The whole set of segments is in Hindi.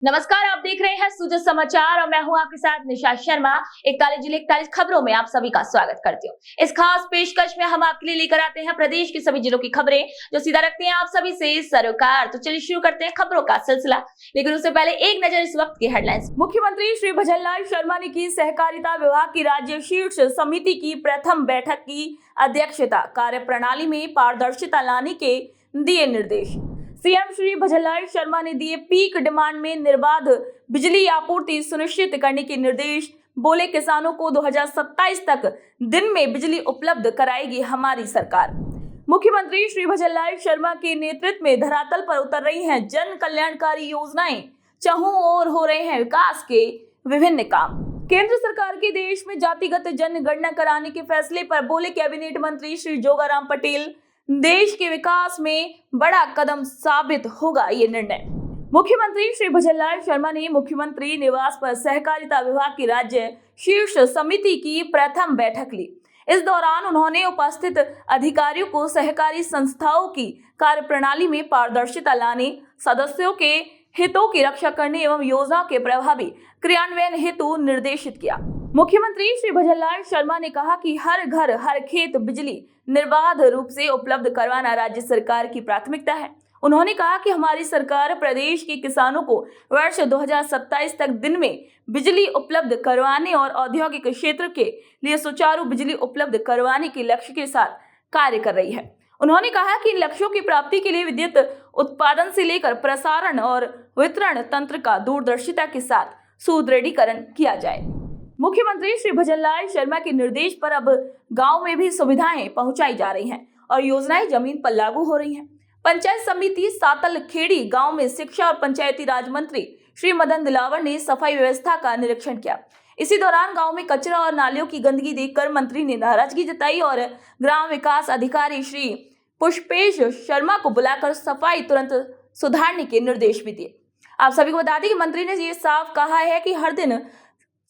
नमस्कार, आप देख रहे हैं सूजन समाचार और मैं हूं आपके साथ निशा शर्मा। 41 जिले 41 खबरों में आप सभी का स्वागत करती हूं। इस खास पेशकश में हम आपके लिए लेकर आते हैं प्रदेश के सभी जिलों की खबरें जो सीधा रखते हैं आप सभी से सरोकार। तो चलिए शुरू करते हैं खबरों का सिलसिला, लेकिन उससे पहले एक नजर इस वक्त की हेडलाइंस। मुख्यमंत्री श्री भजनलाल शर्मा ने की सहकारिता विभाग की राज्य शीर्ष समिति की प्रथम बैठक की अध्यक्षता। कार्यप्रणाली में पारदर्शिता लाने के दिए निर्देश। सीएम श्री भजनलाल शर्मा ने दिए पीक डिमांड में निर्बाध बिजली आपूर्ति सुनिश्चित करने के निर्देश। बोले किसानों को 2027 तक दिन में बिजली उपलब्ध कराएगी हमारी सरकार। मुख्यमंत्री श्री भजनलाल शर्मा के नेतृत्व में धरातल पर उतर रही हैं जन कल्याणकारी योजनाएं। चहुं ओर हो रहे हैं विकास के विभिन्न काम। केंद्र सरकार के देश में जातिगत जनगणना कराने के फैसले पर बोले कैबिनेट मंत्री श्री जोगाराम पटेल, देश के विकास में बड़ा कदम साबित होगा ये निर्णय। मुख्यमंत्री श्री भजनलाल शर्मा ने मुख्यमंत्री निवास पर सहकारिता विभाग की राज्य शीर्ष समिति की प्रथम बैठक ली। इस दौरान उन्होंने उपस्थित अधिकारियों को सहकारी संस्थाओं की कार्यप्रणाली में पारदर्शिता लाने, सदस्यों के हितों की रक्षा करने एवं योजनाओं के प्रभावी क्रियान्वयन हेतु निर्देशित किया। मुख्यमंत्री श्री भजनलाल शर्मा ने कहा कि हर घर हर खेत बिजली निर्बाध रूप से उपलब्ध करवाना राज्य सरकार की प्राथमिकता है। उन्होंने कहा कि हमारी सरकार प्रदेश के किसानों को वर्ष 2027 तक दिन में बिजली उपलब्ध करवाने और औद्योगिक क्षेत्र के लिए सुचारू बिजली उपलब्ध करवाने के लक्ष्य के साथ कार्य कर रही है। उन्होंने कहा कि इन लक्ष्यों की प्राप्ति के लिए विद्युत उत्पादन से लेकर प्रसारण और वितरण तंत्र का दूरदर्शिता के साथ सुदृढ़ीकरण किया जाए। मुख्यमंत्री श्री भजनलाल शर्मा के निर्देश पर अब गांव में भी सुविधाएं पहुंचाई जा रही हैं और योजनाएं जमीन पर लागू हो रही हैं। पंचायत समिति सातल खेड़ी गांव में शिक्षा और पंचायती राज मंत्री श्री मदन दिलावर ने सफाई व्यवस्था का निरीक्षण किया। इसी दौरान गांव में कचरा और नालियों की गंदगी देखकर मंत्री ने नाराजगी जताई और ग्राम विकास अधिकारी श्री पुष्पेश शर्मा को बुलाकर सफाई तुरंत सुधारने के निर्देश भी दिए। आप सभी को बता दें कि मंत्री ने ये साफ कहा है कि हर दिन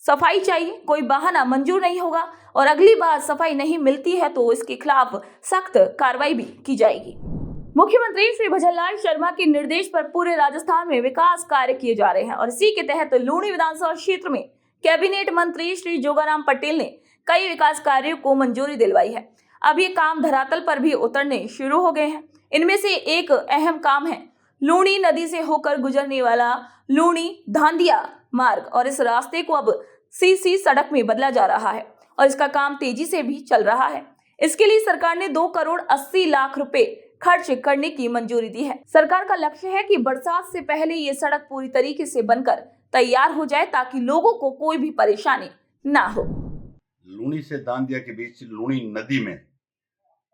सफाई चाहिए, कोई बहाना मंजूर नहीं होगा और अगली बार सफाई नहीं मिलती है तो इसके खिलाफ सख्त कार्रवाई भी की जाएगी। मुख्यमंत्री श्री भजनलाल शर्मा के निर्देश पर पूरे राजस्थान में विकास कार्य किए जा रहे हैं और इसी के तहत लूणी विधानसभा क्षेत्र में कैबिनेट मंत्री श्री जोगाराम पटेल ने कई विकास कार्यों को मंजूरी दिलवाई है। अब ये काम धरातल पर भी उतरने शुरू हो गए हैं। इनमें से एक अहम काम है लूणी नदी से होकर गुजरने वाला लूणी धांधिया मार्ग और इस रास्ते को अब सीसी सड़क में बदला जा रहा है और इसका काम तेजी से भी चल रहा है। इसके लिए सरकार ने 2 करोड़ 80 लाख रुपए खर्च करने की मंजूरी दी है। सरकार का लक्ष्य है कि बरसात से पहले ये सड़क पूरी तरीके से बनकर तैयार हो जाए ताकि लोगों को कोई भी परेशानी ना हो। लूणी से दांदिया के बीच लूणी नदी में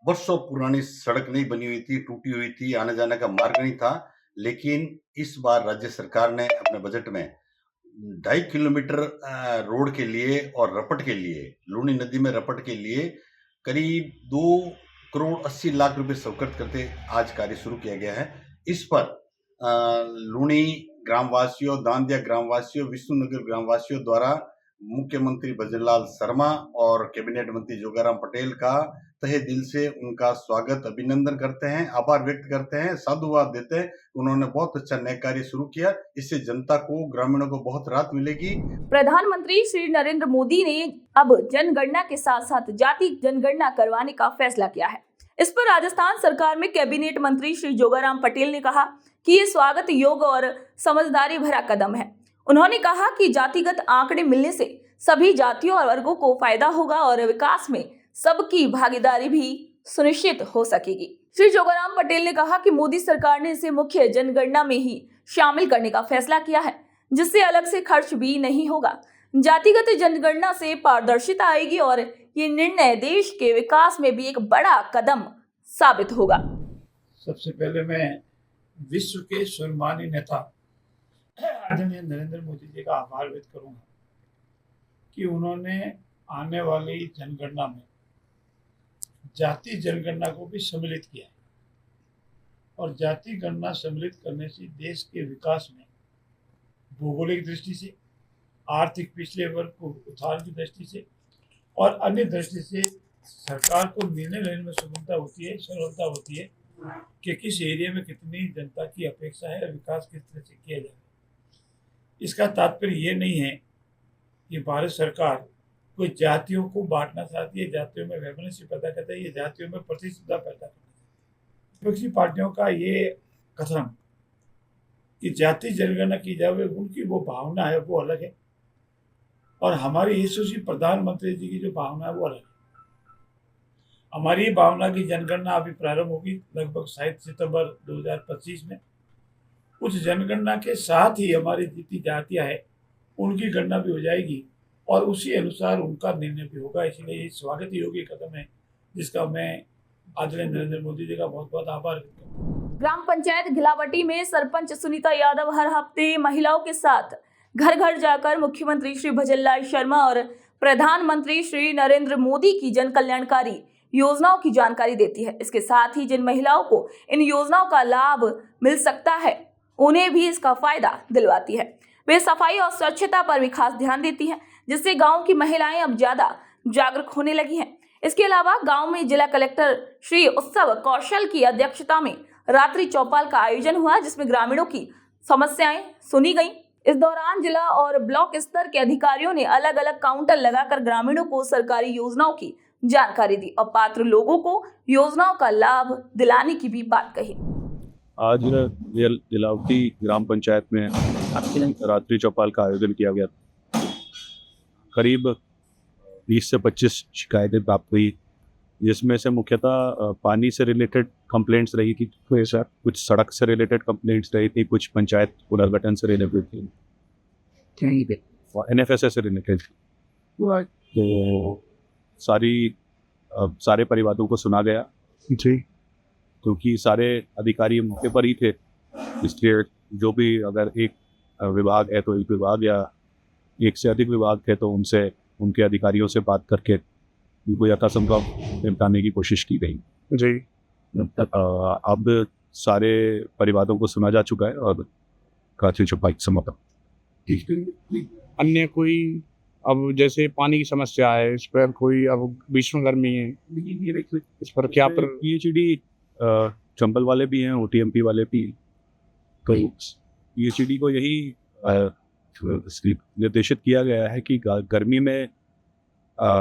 वर्षों पुरानी सड़क नहीं बनी हुई थी, टूटी हुई थी, आने जाने का मार्ग नहीं था। लेकिन इस बार राज्य सरकार ने अपने बजट में 2.5 किलोमीटर रोड के लिए और रपट के लिए, लूणी नदी में रपट के लिए करीब 2 करोड़ 80 लाख रुपए स्वीकृत करते आज कार्य शुरू किया गया है। इस पर लूणी ग्रामवासियों, दांदिया ग्रामवासियों, विष्णुनगर ग्रामवासियों द्वारा मुख्यमंत्री भजनलाल शर्मा और कैबिनेट मंत्री जोगाराम पटेल का तहे दिल से उनका स्वागत, अभिनंदन करते हैं, आभार व्यक्त करते हैं, साधुवाद देते हैं। उन्होंने बहुत अच्छा नया कार्य शुरू किया, इससे जनता को, ग्रामीणों को बहुत राहत मिलेगी। प्रधानमंत्री श्री नरेंद्र मोदी ने अब जनगणना के साथ साथ जाति जनगणना करवाने का फैसला किया है। इस पर राजस्थान सरकार में कैबिनेट मंत्री श्री जोगाराम पटेल ने कहा कि ये स्वागत योग्य और समझदारी भरा कदम है। उन्होंने कहा कि जातिगत आंकड़े मिलने से सभी जातियों और वर्गों को फायदा होगा और विकास में सबकी भागीदारी भी सुनिश्चित हो सकेगी। श्री जोगाराम पटेल ने कहा कि मोदी सरकार ने इसे मुख्य जनगणना में ही शामिल करने का फैसला किया है, जिससे अलग से खर्च भी नहीं होगा। जातिगत जनगणना से पारदर्शिता आएगी और ये निर्णय देश के विकास में भी एक बड़ा कदम साबित होगा। सबसे पहले मैं विश्व के सम्मानीय नेता आदरणीय नरेंद्र मोदी जी का आभार व्यक्त करूंगा कि उन्होंने आने वाली जनगणना में जाति जनगणना को भी सम्मिलित किया है और जाति गणना सम्मिलित करने से देश के विकास में भौगोलिक दृष्टि से, आर्थिक पिछले वर्ग को उद्धार की दृष्टि से और अन्य दृष्टि से सरकार को निर्णय लेने में सुगमता होती है, सरलता होती है कि किस एरिया में कितनी जनता की अपेक्षा है, विकास किस तरह से किया जाए। इसका तात्पर्य ये नहीं है कि भारत सरकार कोई जातियों को बांटना चाहती है, जातियों में वैमनस्य पैदा करता है, ये जातियों में प्रतिस्पर्धा पैदा करता है। विपक्षी पार्टियों का ये कथन कि जाति जनगणना की जाए, उनकी वो भावना है वो अलग है, और हमारी यशस्वी प्रधानमंत्री जी की जो भावना है वो अलग है। हमारी भावना की जनगणना अभी प्रारंभ होगी लगभग शायद सितंबर 2025 में। उस जनगणना के साथ ही हमारी जितनी जातियां हैं उनकी गणना भी हो जाएगी और उसी अनुसार उनका निर्णय भी होगा। इसलिए ये स्वागत योग्य कदम है, जिसका मैं आदरणीय नरेंद्र मोदी जी का बहुत बहुत आभार व्यक्त करता हूँ। ग्राम पंचायत घिलावटी में सरपंच सुनीता यादव हर हफ्ते महिलाओं के साथ घर घर जाकर मुख्यमंत्री श्री भजनलाल शर्मा और प्रधानमंत्री श्री नरेंद्र मोदी की जन कल्याणकारी योजनाओं की जानकारी देती है। इसके साथ ही जिन महिलाओं को इन योजनाओं का लाभ मिल सकता है उन्हें भी इसका फायदा दिलवाती है। वे सफाई और स्वच्छता पर भी खास ध्यान देती हैं, जिससे गांव की महिलाएं अब ज्यादा जागरूक होने लगी हैं। इसके अलावा गांव में जिला कलेक्टर श्री उत्सव कौशल की अध्यक्षता में रात्रि चौपाल का आयोजन हुआ, जिसमें ग्रामीणों की समस्याएं सुनी गईं। इस दौरान जिला और ब्लॉक स्तर के अधिकारियों ने अलग अलग काउंटर लगाकर ग्रामीणों को सरकारी योजनाओं की जानकारी दी और पात्र लोगों को योजनाओं का लाभ दिलाने की भी बात कही। आज घिलावटी ग्राम पंचायत में रात्रि चौपाल का आयोजन किया गया। करीब 20 से 25 शिकायतें प्राप्त हुई, जिसमें से मुख्यतः पानी से रिलेटेड कंप्लेंट्स रही थी, कुछ सड़क से रिलेटेड कंप्लेंट्स रही थी, कुछ पंचायत पुनर्गठन से रिलेटेड थी, NFSA से रिलेटेड। तो सारे परिवारों को सुना गया जी, क्योंकि सारे अधिकारी मौके पर ही थे, इसलिए जो भी अगर एक विभाग है तो एक विभाग या एक से अधिक विभाग थे तो उनके अधिकारियों से बात करके उनको यथासंभव निपटाने की कोशिश की गई जी। अब सारे परिवारों को सुना जा चुका है और रात्रि चौपाल समाप्त। अन्य कोई अब जैसे पानी की समस्या है, इस पर कोई अब भीषण गर्मी है, इस पर क्या PHED चंबल वाले भी हैं, OTMP वाले भी, तो PHED को यही निर्देशित किया गया है कि गर्मी में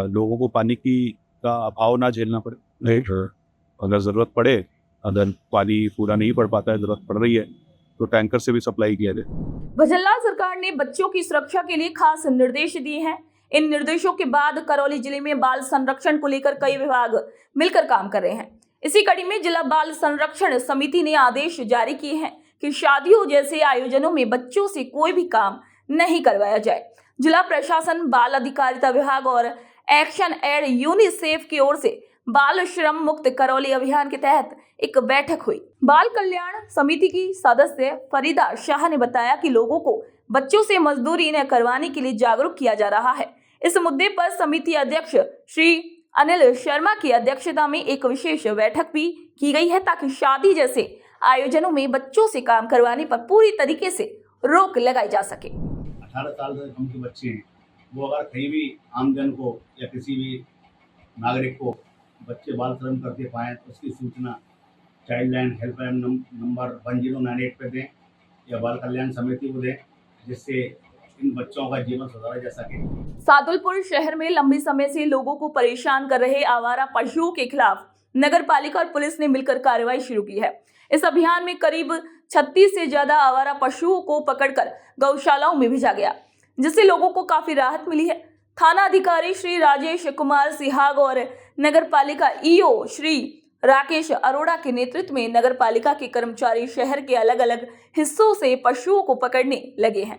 लोगों को पानी का अभाव ना झेलना पड़े। अगर ज़रूरत पड़े, अगर पानी पूरा नहीं पड़ पाता है, ज़रूरत पड़ रही है, तो टैंकर से भी सप्लाई किया जाए। भजनलाल सरकार ने बच्चों की सुरक्षा के लिए खास निर्देश दिए हैं। इन निर्देशों के बाद करौली जिले में बाल संरक्षण को लेकर कई विभाग मिलकर काम कर रहे हैं। इसी कड़ी में जिला बाल संरक्षण समिति ने आदेश जारी किए हैं कि शादियों जैसे आयोजनों में बच्चों से कोई भी काम नहीं करवाया जाए। जिला प्रशासन, बाल अधिकारिता विभाग और एक्शन एड यूनिसेफ की ओर से बाल श्रम मुक्त करौली अभियान के तहत एक बैठक हुई। बाल कल्याण समिति की सदस्य फरीदा शाह ने बताया कि लोगों को बच्चों से मजदूरी न करवाने के लिए जागरूक किया जा रहा है। इस मुद्दे पर समिति अध्यक्ष श्री अनिल शर्मा की अध्यक्षता में एक विशेष बैठक भी की गई है, ताकि शादी जैसे आयोजनों में बच्चों से काम करवाने पर पूरी तरीके से रोक लगाई जा सके। 18 साल से कम के बच्चे हैं, वो अगर कहीं भी आमजन को या किसी भी नागरिक को बच्चे बाल श्रम करते पाएँ तो उसकी सूचना चाइल्ड लाइन हेल्पलाइन नंबर 1098 पे दें या बाल कल्याण समिति को दें, जिससे इन बच्चों का जीवन सुधारा जा सके। सादुलपुर शहर में लंबे समय से लोगों को परेशान कर रहे आवारा पशुओं के खिलाफ नगर पालिका और पुलिस ने मिलकर कार्रवाई शुरू की है। इस अभियान में करीब 36 से ज्यादा आवारा पशुओं को पकड़कर गौशालाओं में भेजा गया, जिससे लोगों को काफी राहत मिली है। थाना अधिकारी श्री राजेश कुमार सिहाग और नगर पालिका EO श्री राकेश अरोड़ा के नेतृत्व में नगर पालिका के कर्मचारी शहर के अलग अलग हिस्सों से पशुओं को पकड़ने लगे हैं।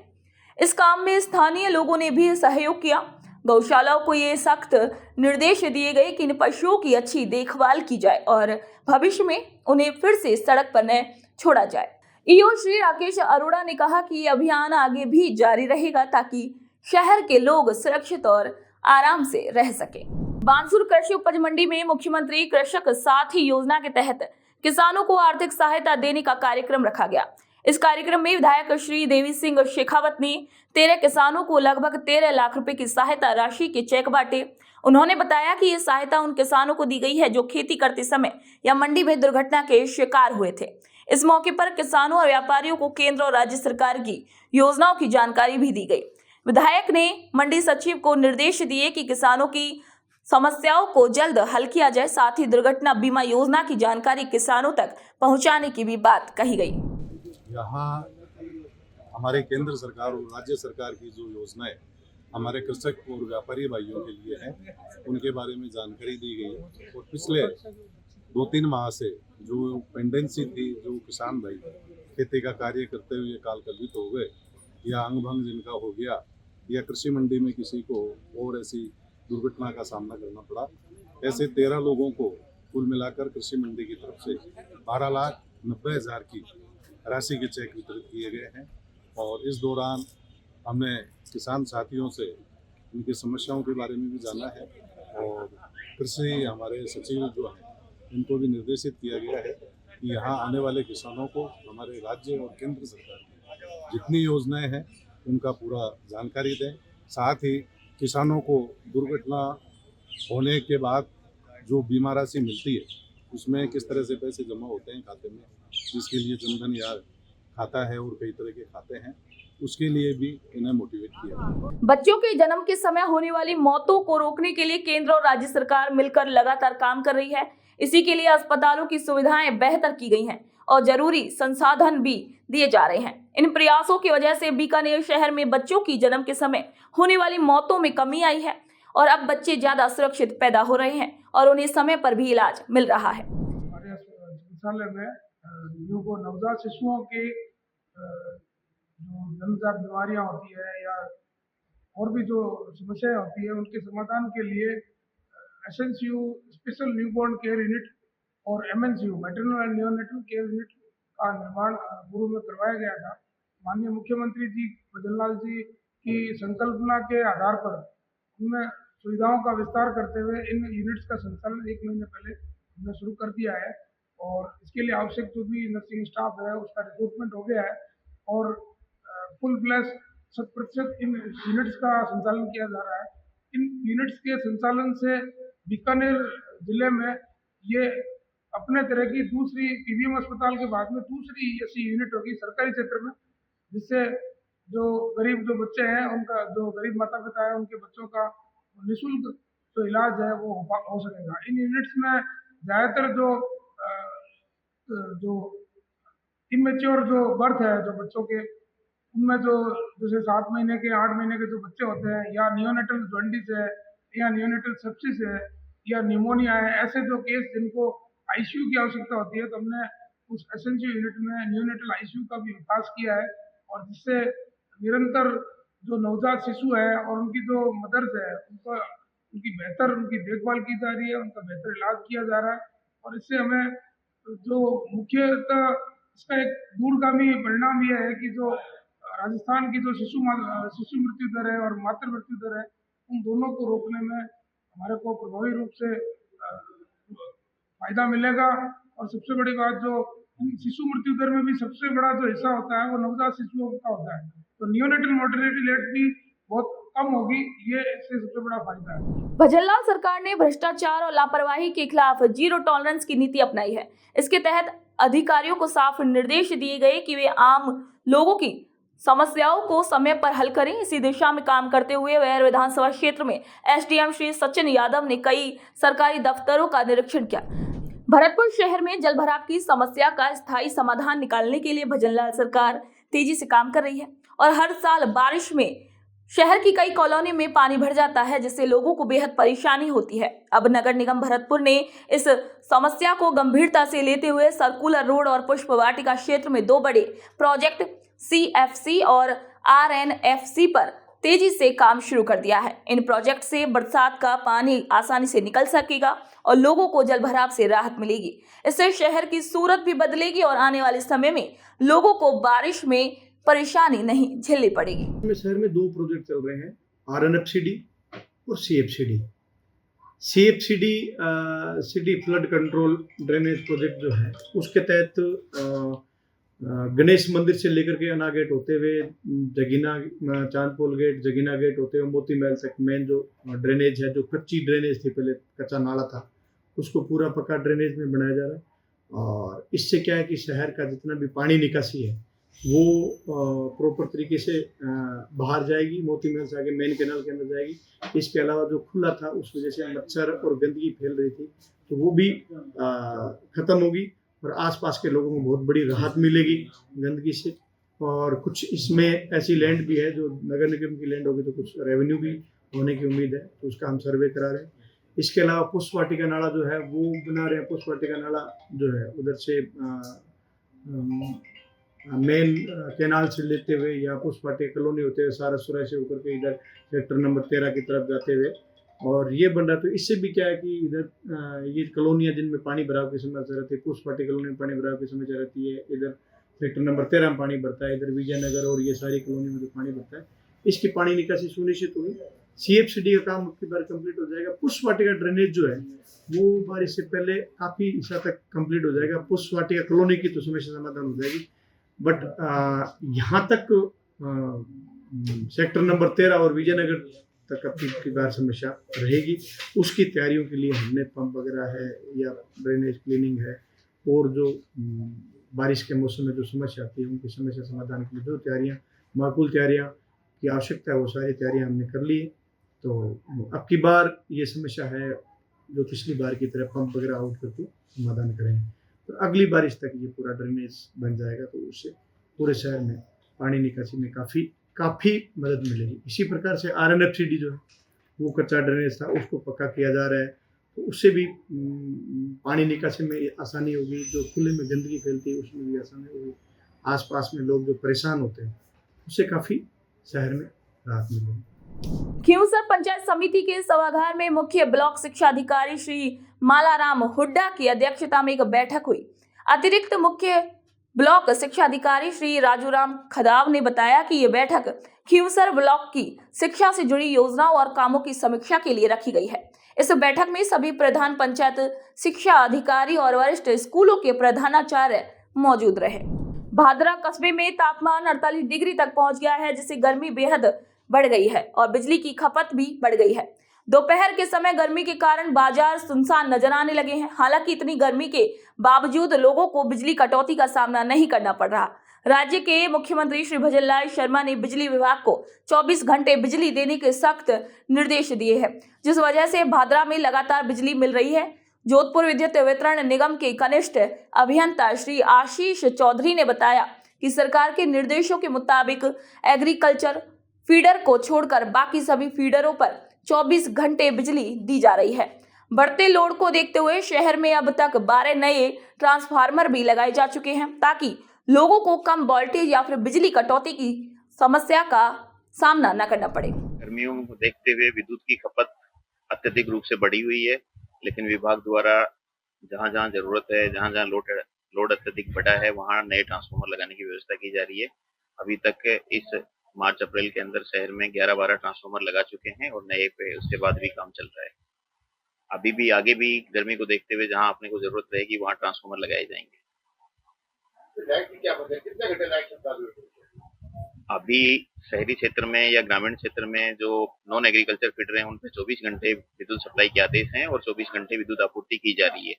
इस काम में स्थानीय लोगों ने भी सहयोग किया। गौशालाओं को ये सख्त निर्देश दिए गए कि इन पशुओं की अच्छी देखभाल की जाए और भविष्य में उन्हें फिर से सड़क पर न छोड़ा जाए। EO श्री राकेश अरोड़ा ने कहा कि ये अभियान आगे भी जारी रहेगा, ताकि शहर के लोग सुरक्षित और आराम से रह सके। बानसूर कृषि उपज मंडी में मुख्यमंत्री कृषक साथी योजना के तहत किसानों को आर्थिक सहायता देने का कार्यक्रम रखा गया। इस कार्यक्रम में विधायक श्री देवी सिंह शेखावत ने 13 किसानों को लगभग 13 लाख रुपए की सहायता राशि के चेक बांटे। उन्होंने बताया कि ये सहायता उन किसानों को दी गई है जो खेती करते समय या मंडी में दुर्घटना के शिकार हुए थे। इस मौके पर किसानों और व्यापारियों को केंद्र और राज्य सरकार की योजनाओं की जानकारी भी दी गई। विधायक ने मंडी सचिव को निर्देश दिए कि किसानों की समस्याओं को जल्द हल किया जाए, साथ ही दुर्घटना बीमा योजना की जानकारी किसानों तक पहुंचाने की भी बात कही गई। यहाँ हमारे केंद्र सरकार और राज्य सरकार की जो योजनाएं हमारे कृषक और व्यापारी भाइयों के लिए हैं, उनके बारे में जानकारी दी गई है। और पिछले 2-3 माह से जो पेंडेंसी थी, जो किसान भाई खेती का कार्य करते हुए कालकल्पित हो गए या अंग भंग जिनका हो गया या कृषि मंडी में किसी को और ऐसी दुर्घटना का सामना करना पड़ा, ऐसे 13 लोगों को कुल मिलाकर कृषि मंडी की तरफ से 12,90,000 की राशि के चेक वितरित किए गए हैं। और इस दौरान हमने किसान साथियों से उनकी समस्याओं के बारे में भी जाना है और कृषि हमारे सचिव जो हैं इनको भी निर्देशित किया गया है कि यहाँ आने वाले किसानों को हमारे राज्य और केंद्र सरकार की जितनी योजनाएं हैं उनका पूरा जानकारी दें। साथ ही किसानों को दुर्घटना होने के बाद जो बीमा राशि मिलती है उसमें किस तरह से पैसे जमा होते हैं खाते में, जिसके लिए जनधन या खाता है और कई तरह के खाते हैं, उसके लिए भी इन्हें मोटिवेट किया। बच्चों के जन्म के समय होने वाली मौतों को रोकने के लिए केंद्र और राज्य सरकार मिलकर लगातार काम कर रही है। इसी के लिए अस्पतालों की सुविधाएं बेहतर की गई हैं और जरूरी संसाधन भी दिए जा रहे हैं। इन प्रयासों की वजह से बीकानेर शहर में बच्चों की जन्म के समय होने वाली मौतों में कमी आई है और अब बच्चे ज्यादा सुरक्षित पैदा हो रहे हैं और उन्हें समय पर भी इलाज मिल रहा है। हमारे चिकित्सालय में नवजात शिशुओं के जो जन्मजात बीमारियां होती है या और भी जो समस्याएं होती है उनके समाधान के लिए SNCU special newborn care unit और MNCU maternal and neonatal care unit का निर्माण पूर्व में करवाया गया था। माननीय मुख्यमंत्री जी भजनलाल जी की संकल्पना के आधार पर उनमें सुविधाओं का विस्तार करते हुए इन यूनिट्स का संचालन 1 महीने पहले हमने शुरू कर दिया है और इसके लिए आवश्यक जो भी नर्सिंग स्टाफ है उसका रिक्रूटमेंट हो गया है और फुल फ्लैश 100% इन यूनिट्स का संचालन किया जा रहा है। इन यूनिट्स के संचालन से बीकानेर जिले में ये अपने तरह की दूसरी PBM अस्पताल के बाद में दूसरी ऐसी यूनिट होगी सरकारी क्षेत्र में, जिससे जो गरीब जो बच्चे हैं उनका जो गरीब माता पिता है उनके बच्चों का निःशुल्क जो इलाज है वो हो सकेगा। इन यूनिट्स में ज़्यादातर जो इमेच्योर जो बर्थ है जो बच्चों के उनमें जो जैसे 7 महीने के 8 महीने के जो बच्चे होते हैं या नियोनेटल जॉन्डिस है या नियोनेटल सेप्सिस है या निमोनिया है, ऐसे जो केस जिनको ICU की आवश्यकता होती है तो हमने उस SNCU यूनिट में नियोनेटल ICU का भी विकास किया है और जिससे निरंतर जो नवजात शिशु है और उनकी जो मदर्स है उनकी बेहतर उनकी देखभाल की जा रही है, उनका बेहतर इलाज किया जा रहा है और इससे हमें जो मुख्यतः इसका एक दूरगामी परिणाम यह है कि जो राजस्थान की जो शिशु मृत्यु दर है और मातृ मृत्यु दर है उन दोनों को रोकने में हमारे को प्रभावी रूप से फायदा मिलेगा। और सबसे बड़ी बात जो शिशु मृत्यु दर में भी सबसे बड़ा जो हिस्सा होता है वो नवजात शिशुओं का होता है, तो नियोनेटल मोर्टेलिटी रेट भी बहुत कम होगी, ये इससे सबसे बड़ा फायदा है। भजनलाल सरकार ने भ्रष्टाचार और लापरवाही के खिलाफ जीरो टॉलरेंस की नीति अपनाई है। इसके तहत अधिकारियों को साफ निर्देश दिए गए कि वे आम लोगों की समस्याओं को समय पर हल करें। इसी दिशा में काम करते हुए वैर विधानसभा क्षेत्र में SDM श्री सचिन यादव ने कई सरकारी दफ्तरों का निरीक्षण किया। भरतपुर शहर में जल भराव की समस्या का स्थायी समाधान निकालने के लिए भजनलाल सरकार तेजी से काम कर रही है और हर साल बारिश में शहर की कई कॉलोनी में पानी भर जाता है, जिससे लोगों को बेहद परेशानी होती है। अब नगर निगम भरतपुर ने इस समस्या को गंभीरता से लेते हुए सर्कुलर रोड और पुष्प वाटिका क्षेत्र में 2 बड़े प्रोजेक्ट CFC और RNFC पर तेजी से काम शुरू कर दिया है। इन प्रोजेक्ट से बरसात का पानी आसानी से निकल सकेगा और लोगों को जलभराव से राहत मिलेगी। इससे शहर की सूरत भी बदलेगी और आने वाले समय में लोगों को बारिश में परेशानी नहीं झेलनी पड़ेगी। शहर में 2 प्रोजेक्ट चल रहे हैं, RNFCD और CFCD। CFCD city flood control drainage project जो है उसके तहत गणेश मंदिर से लेकर के अना गेट होते हुए जगीना चांदपोल गेट जगीना गेट होते हुए मोती महल तक मेन जो ड्रेनेज है, जो कच्ची ड्रेनेज थी पहले कच्चा नाला था, उसको पूरा पक्का ड्रेनेज में बनाया जा रहा है। और इससे क्या है कि शहर का जितना भी पानी निकासी है वो प्रॉपर तरीके से बाहर जाएगी, मोती महल से आगे मेन कैनाल के अंदर जाएगी। इसके अलावा जो खुला था उस वजह से मच्छर और गंदगी फैल रही थी तो वो भी ख़त्म होगी और आसपास के लोगों को बहुत बड़ी राहत मिलेगी गंदगी से। और कुछ इसमें ऐसी लैंड भी है जो नगर निगम की लैंड होगी तो कुछ रेवेन्यू भी होने की उम्मीद है, तो उसका हम सर्वे करा रहे हैं। इसके अलावा पुष्प वाटिका नाला जो है वो बना रहे हैं। पुष्प वाटिका नाला जो है उधर से मेन कैनाल से लेते हुए या पुष्प वाटिका कॉलोनी होते हुए सारसुरा से होकर के इधर सेक्टर नंबर 13 की तरफ जाते हुए और ये बन रहा। तो इससे भी क्या है कि इधर ये कॉलोनियाँ जिनमें पानी भराव की समस्या रहती है, पुष्प वाटिका कॉलोनी में पानी भराव की समस्या रहती है, इधर सेक्टर नंबर 13 में पानी भरता है, इधर विजयनगर और ये सारी कॉलोनी में जो पानी भरता है इसकी पानी निकासी सुनिश्चित होगी। CFCD का काम अब की बार कंप्लीट हो जाएगा। पुष्प वाटिका ड्रेनेज जो है वो बारिश से पहले काफ़ी हिस्सा तक कंप्लीट हो जाएगा। पुष्प वाटिका कॉलोनी की तो समस्या समाधान हो जाएगी, बट यहाँ तक सेक्टर नंबर 13 और विजयनगर तक अब की बार समस्या रहेगी। उसकी तैयारियों के लिए हमने पंप वगैरह है या ड्रेनेज क्लीनिंग है और जो बारिश के मौसम में जो समस्या आती है उनकी समस्या समाधान के लिए जो तैयारियाँ माकूल तैयारियाँ की आवश्यकता है वो सारी तैयारियाँ हमने कर ली है। तो अब की बार ये समस्या है जो पिछली बार की तरह पंप वगैरह आउट करके समाधान करेंगे, तो अगली बारिश तक ये पूरा ड्रेनेज बन जाएगा तो उससे पूरे शहर में पानी निकासी में काफ़ी मदद मिलेगी। इसी प्रकार से RNFCD जो है वो कच्चा ड्रेनेज था उसको पक्का किया जा रहा है, तो उससे भी पानी निकासी में आसानी होगी। जो खुले में गंदगी फैलती है उसमें भी आसानी होगी। आसपास में लोग जो परेशान होते हैं उससे काफ़ी शहर में राहत मिलेगी। खींवसर पंचायत समिति के सभागार में मुख्य ब्लॉक शिक्षा अधिकारी श्री मालाराम हुड्डा की अध्यक्षता में एक बैठक हुई। अतिरिक्त मुख्य ब्लॉक शिक्षा अधिकारी श्री राजूराम खदाव ने बताया कि ये बैठक खींवसर ब्लॉक की शिक्षा से जुड़ी योजनाओं और कामों की समीक्षा के लिए रखी गई है। इस बैठक में सभी प्रधान पंचायत शिक्षा अधिकारी और वरिष्ठ स्कूलों के प्रधानाचार्य मौजूद रहे। भादरा कस्बे में तापमान 48 डिग्री तक पहुंच गया है, जिससे गर्मी बेहद बढ़ गई है और बिजली की खपत भी बढ़ गई है। दोपहर के समय गर्मी के कारण बाजार सुनसान नजर आने लगे हैं। हालांकि इतनी गर्मी के बावजूद लोगों को बिजली कटौती का सामना नहीं करना पड़ रहा। राज्य के मुख्यमंत्री श्री भजनलाल शर्मा ने बिजली विभाग को 24 घंटे बिजली देने के सख्त निर्देश दिए हैं, जिस वजह से भादरा में लगातार बिजली मिल रही है। जोधपुर विद्युत वितरण निगम के कनिष्ठ अभियंता श्री आशीष चौधरी ने बताया कि सरकार के निर्देशों के मुताबिक एग्रीकल्चर फीडर को छोड़कर बाकी सभी फीडरों पर 24 घंटे बिजली दी जा रही है। बढ़ते लोड को देखते हुए शहर में अब तक 12 नए ट्रांसफार्मर भी लगाए जा चुके हैं, ताकि लोगों को कम वोल्टेज या फिर बिजली कटौती की समस्या का सामना न करना पड़े। गर्मियों को देखते हुए विद्युत की खपत अत्यधिक रूप से बढ़ी हुई है, लेकिन विभाग द्वारा जहां जहां जरूरत है, जहां जहां लोड अत्यधिक बढ़ा है, वहां नए ट्रांसफार्मर लगाने की व्यवस्था की जा रही है। अभी तक इस मार्च अप्रैल के अंदर शहर में 11-12 ट्रांसफार्मर लगा चुके हैं और नए पे उसके बाद भी काम चल रहा है। अभी भी आगे भी गर्मी को देखते हुए जहां अपने को जरूरत रहेगी वहां ट्रांसफार्मर लगाए जाएंगे। अभी शहरी क्षेत्र में या ग्रामीण क्षेत्र में जो नॉन एग्रीकल्चर फीडर हैं उन पे 24 घंटे विद्युत सप्लाई के आदेश हैं और 24 घंटे विद्युत आपूर्ति की जा रही है।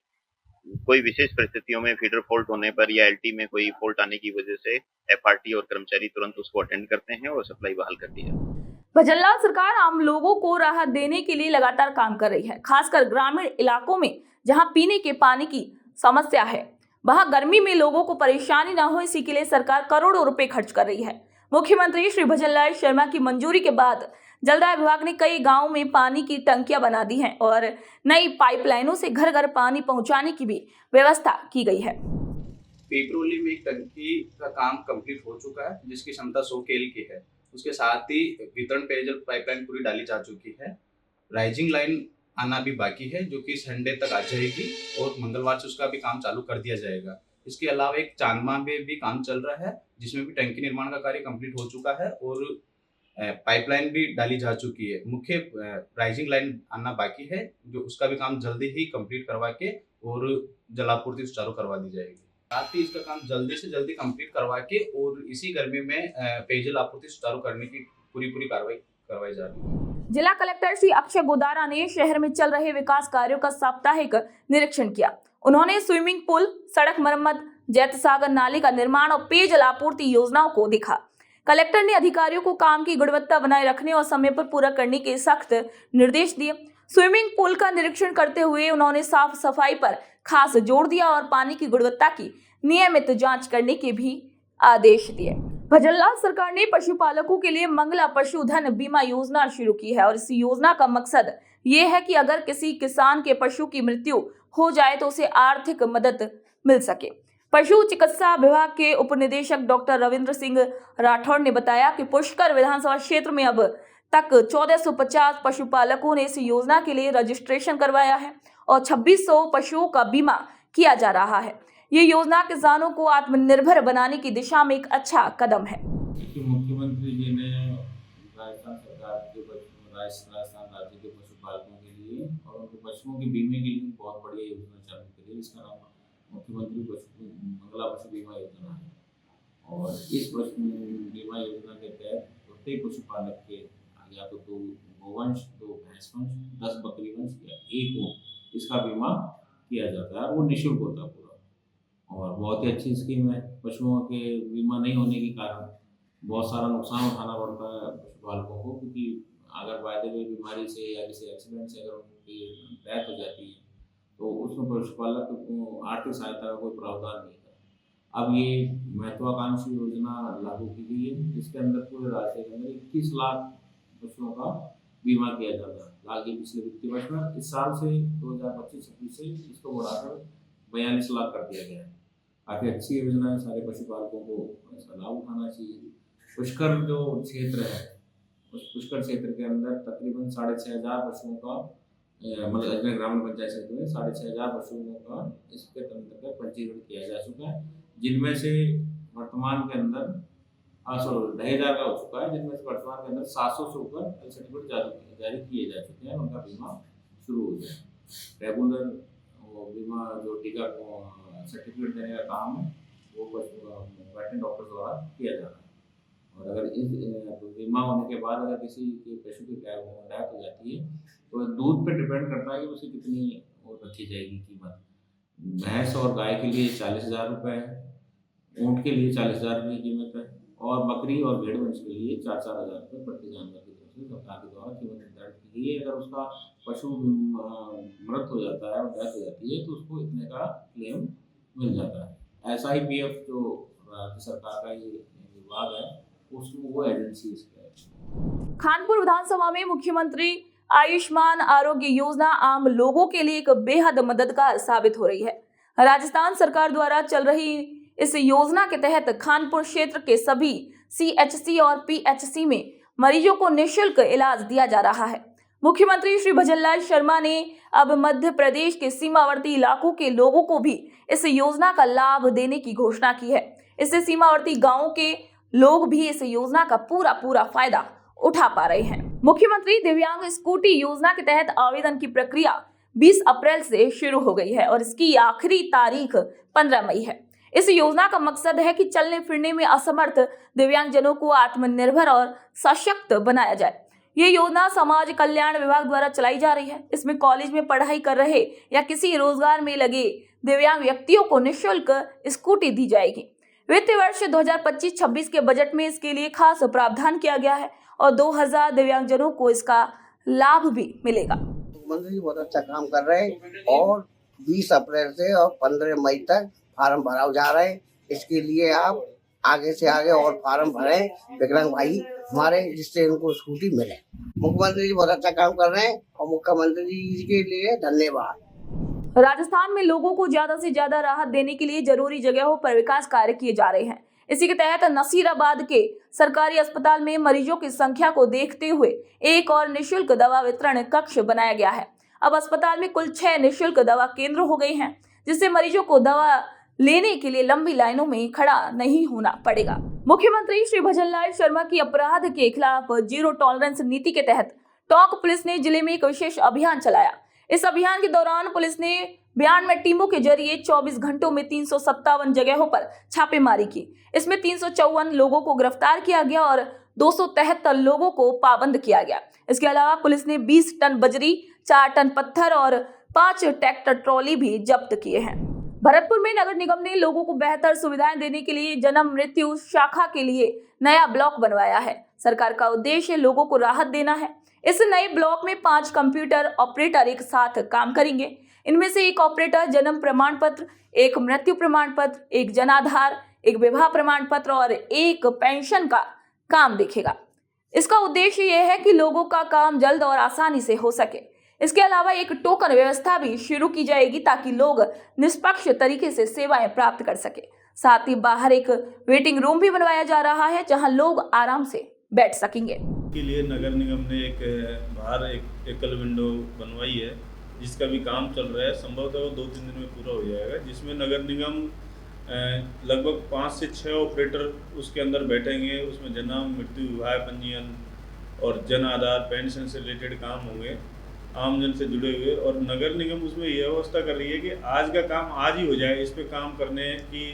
कोई विशेष परिस्थितियों में फीडर फॉल्ट होने पर या LT में कोई फॉल्ट आने की वजह से FRT और कर्मचारी तुरंत उसको अटेंड करते हैं और सप्लाई बहाल कर दी जाती है। भजनलाल सरकार आम लोगों को राहत देने के लिए लगातार काम कर रही है। खासकर ग्रामीण इलाकों में जहां पीने के पानी की समस्या है, वहां गर्मी में लोगों को परेशानी न हो, इसी के लिए सरकार करोड़ों रुपए खर्च कर रही है। मुख्यमंत्री श्री भजनलाल शर्मा की मंजूरी के बाद जलदाय विभाग ने कई गांवों में पानी की टंकियां बना दी हैं और नई पाइपलाइनों से घर घर पानी पहुंचाने की भी व्यवस्था की गई है। पिपरोली में एक टंकी का काम कंप्लीट हो चुका है, जिसकी क्षमता 100 KL की है। उसके साथ ही वितरण पेयजल पाइपलाइन पूरी डाली जा चुकी है। राइजिंग लाइन आना भी बाकी है, जो कि संडे तक आ जाएगी और मंगलवार से उसका भी काम चालू कर दिया जाएगा। इसके अलावा एक चांदमा में भी काम चल रहा है, जिसमें भी टंकी निर्माण का कार्य कंप्लीट हो चुका है और पाइपलाइन भी डाली जा चुकी है। मुख्य राइजिंग लाइन आना बाकी है, जो उसका भी काम जल्दी ही कंप्लीट करवा के और जलापूर्ति सुचारू करवा दी जाएगी। साथ ही इसका काम जल्दी से जल्दी कंप्लीट करवा के और इसी गर्मी में पेयजल आपूर्ति सुचारू करने की पूरी कार्रवाई करवाई जा रही है। जिला कलेक्टर श्री अक्षय गोदारा ने शहर में चल रहे विकास कार्यों का साप्ताहिक निरीक्षण किया। उन्होंने स्विमिंग पूल, सड़क मरम्मत, जैत सागर नाले का निर्माण और पेयजल आपूर्ति योजनाओं को देखा। कलेक्टर ने अधिकारियों को काम की गुणवत्ता बनाए रखने और समय पर पूरा करने के सख्त निर्देश दिए। स्विमिंग पूल का निरीक्षण करते हुए उन्होंने साफ सफाई पर खास जोर दिया और पानी की गुणवत्ता की नियमित जांच करने के भी आदेश दिए। भजनलाल सरकार ने पशुपालकों के लिए मंगला पशुधन बीमा योजना शुरू की है और इस योजना का मकसद ये है कि अगर किसी किसान के पशु की मृत्यु हो जाए तो उसे आर्थिक मदद मिल सके। पशु चिकित्सा विभाग के उप निदेशक डॉक्टर रविंद्र सिंह राठौड़ ने बताया कि पुष्कर विधानसभा क्षेत्र में अब तक 1450 पशुपालकों ने इस योजना के लिए रजिस्ट्रेशन करवाया है और 2600 पशुओं का बीमा किया जा रहा है। ये योजना किसानों को आत्मनिर्भर बनाने की दिशा में एक अच्छा कदम है। मुख्यमंत्री जी ने राजस्थान सरकार के राजस्थान राज्य के पशुपालकों के लिए और उनके पशुओं के बीमे के लिए बहुत बढ़िया योजना चालू करी है। इसका नाम मुख्यमंत्री मंगला पशु बीमा योजना है और इस बीमा योजना के तहत प्रत्येक पशुपालक के या तो 2 गोवंश, 2 भैंस वंश, 10 बकरी वंश या 1 ऊँट, इसका बीमा किया जाता है। वो निःशुल्क होता है पूरा और बहुत ही अच्छी स्कीम है। पशुओं के बीमा नहीं होने के कारण बहुत सारा नुकसान उठाना पड़ता है पशुपालकों को, क्योंकि अगर वायदे में बीमारी से या किसी एक्सीडेंट से अगर उनकी डेथ हो जाती है तो उसमें पशुपालक को आर्थिक सहायता का कोई प्रावधान नहीं है। अब ये महत्वाकांक्षी योजना लागू की गई है, जिसके अंदर पूरे राज्य के अंदर 21 लाख पशुओं का बीमा किया जाता है। आगे पिछले वित्तीय वर्ष में इस साल से 2025-26 से इसको बढ़ाकर 42 लाख कर दिया गया है। काफ़ी अच्छी योजना है, सारे पशुपालकों को इसका लाभ उठाना चाहिए। पुष्कर जो क्षेत्र है उस पुष्कर क्षेत्र के अंदर तकरीबन 6500 पशुओं का मतलब ग्रामीण पंचायत क्षेत्र में 6500 पशुओं का इसके अंतर्गत पंजीकरण किया जा चुका है, जिनमें से वर्तमान के अंदर 2,500 का हो चुका है, जिनमें से वर्तमान के अंदर 700 से ऊपर सर्टिफिकेट जारी किए जा चुके हैं। उनका बीमा शुरू हो गया है। रेगुलर बीमा जो टीका सर्टिफिकेट देने का काम है वो वेटरनरी डॉक्टर द्वारा किया जा रहा है। और अगर इस बीमा होने के बाद अगर किसी के पशु की डेथ हो जाती है तो दूध पे डिपेंड करता है कि उसे कितनी और रखी जाएगी कीमत। भैंस और गाय के लिए 40,000 रुपये है, ऊँट के लिए 40,000 रुपये की कीमत है और बकरी और भेड़ वंश के लिए 4-4 हज़ार रुपये प्रति जानवर की तरफ से सरकार के द्वारा कीमत निर्धारित की गई है। अगर उसका पशु मृत हो जाता है और डेथ हो जाती है तो उसको इतने का क्लेम मिल जाता है। ऐसा ही पीएफ जो राज्य सरकार का ये विभाग है उसमें वो एजेंसी है। खानपुर विधानसभा में मुख्यमंत्री आयुष्मान आरोग्य योजना आम लोगों के लिए एक बेहद मददगार साबित हो रही है। राजस्थान सरकार द्वारा चल रही इस योजना के तहत खानपुर क्षेत्र के सभी CHC और PHC में मरीजों को निःशुल्क इलाज दिया जा रहा है। मुख्यमंत्री श्री भजनलाल शर्मा ने अब मध्य प्रदेश के सीमावर्ती इलाकों के लोगों को भी इस योजना का लाभ देने की घोषणा की है। इससे सीमावर्ती गांवों के लोग भी इस योजना का पूरा फायदा उठा पा रहे हैं। मुख्यमंत्री दिव्यांग स्कूटी योजना के तहत आवेदन की प्रक्रिया 20 अप्रैल से शुरू हो गई है और इसकी आखिरी तारीख 15 मई है। इस योजना का मकसद है कि चलने फिरने में असमर्थ दिव्यांगजनों को आत्मनिर्भर और सशक्त बनाया जाए। ये योजना समाज कल्याण विभाग द्वारा चलाई जा रही है। इसमें कॉलेज में पढ़ाई कर रहे या किसी रोजगार में लगे दिव्यांग व्यक्तियों को निःशुल्क स्कूटी दी जाएगी। वित्तीय वर्ष 2025-26 के बजट में इसके लिए खास प्रावधान किया गया है और 2000 दिव्यांगजनों को इसका लाभ भी मिलेगा। मुख्यमंत्री जी बहुत अच्छा काम कर रहे हैं और 20 अप्रैल से और 15 मई तक फार्म भरा जा रहे हैं। इसके लिए आप आगे से आगे और फार्म भरें विकलांग भाई हमारे, जिससे उनको स्कूटी मिले। मुख्यमंत्री जी बहुत अच्छा काम कर रहे हैं और मुख्यमंत्री जी के लिए धन्यवाद। राजस्थान में लोगों को ज्यादा से ज्यादा राहत देने के लिए जरूरी जगहों पर विकास कार्य किए जा रहे हैं। इसी के तहत नसीराबाद के सरकारी अस्पताल में मरीजों की संख्या को देखते हुए एक और निःशुल्क दवा वितरण कक्ष बनाया गया है। अब अस्पताल में कुल 6 निःशुल्क दवा केंद्र हो गए हैं, जिससे मरीजों को दवा लेने के लिए लंबी लाइनों में खड़ा नहीं होना पड़ेगा। मुख्यमंत्री श्री भजनलाल शर्मा की अपराध के खिलाफ जीरो टॉलरेंस नीति के तहत टोंक पुलिस ने जिले में एक विशेष अभियान चलाया। इस अभियान के दौरान पुलिस ने 92 टीमों के जरिए 24 घंटों में 357 जगहों पर छापेमारी की। इसमें 354 लोगों को गिरफ्तार किया गया और 273 लोगों को पाबंद किया गया। इसके अलावा पुलिस ने 20 टन बजरी, 4 टन पत्थर और 5 ट्रैक्टर ट्रॉली भी जब्त किए हैं। भरतपुर में नगर निगम ने लोगों को बेहतर सुविधाएं देने के लिए जन्म मृत्यु शाखा के लिए नया ब्लॉक बनवाया है। सरकार का उद्देश्य लोगों को राहत देना है। इस नए ब्लॉक में 5 कंप्यूटर ऑपरेटर एक साथ काम करेंगे। इनमें से एक ऑपरेटर जन्म प्रमाण पत्र, एक मृत्यु प्रमाण पत्र, एक जनाधार, एक विवाह प्रमाण पत्र और एक पेंशन का काम देखेगा। इसका उद्देश्य यह है कि लोगों का काम जल्द और आसानी से हो सके। इसके अलावा एक टोकन व्यवस्था भी शुरू की जाएगी ताकि लोग निष्पक्ष तरीके से सेवाएं प्राप्त कर सके। साथ ही बाहर एक वेटिंग रूम भी बनवाया जा रहा है जहां लोग आराम से बैठ सकेंगे। के लिए नगर निगम ने बाहर एक एकल विंडो बनवाई है जिसका भी काम चल रहा है। संभवतः वो 2-3 दिन में पूरा हो जाएगा, जिसमें नगर निगम लगभग 5 से 6 ऑपरेटर उसके अंदर बैठेंगे। उसमें जन्म मृत्यु विवाह पंजीयन और जन आधार पेंशन से रिलेटेड काम होंगे, आमजन से जुड़े हुए। और नगर निगम उसमें यह व्यवस्था कर रही है कि आज का काम आज ही हो जाए। इस पे काम करने की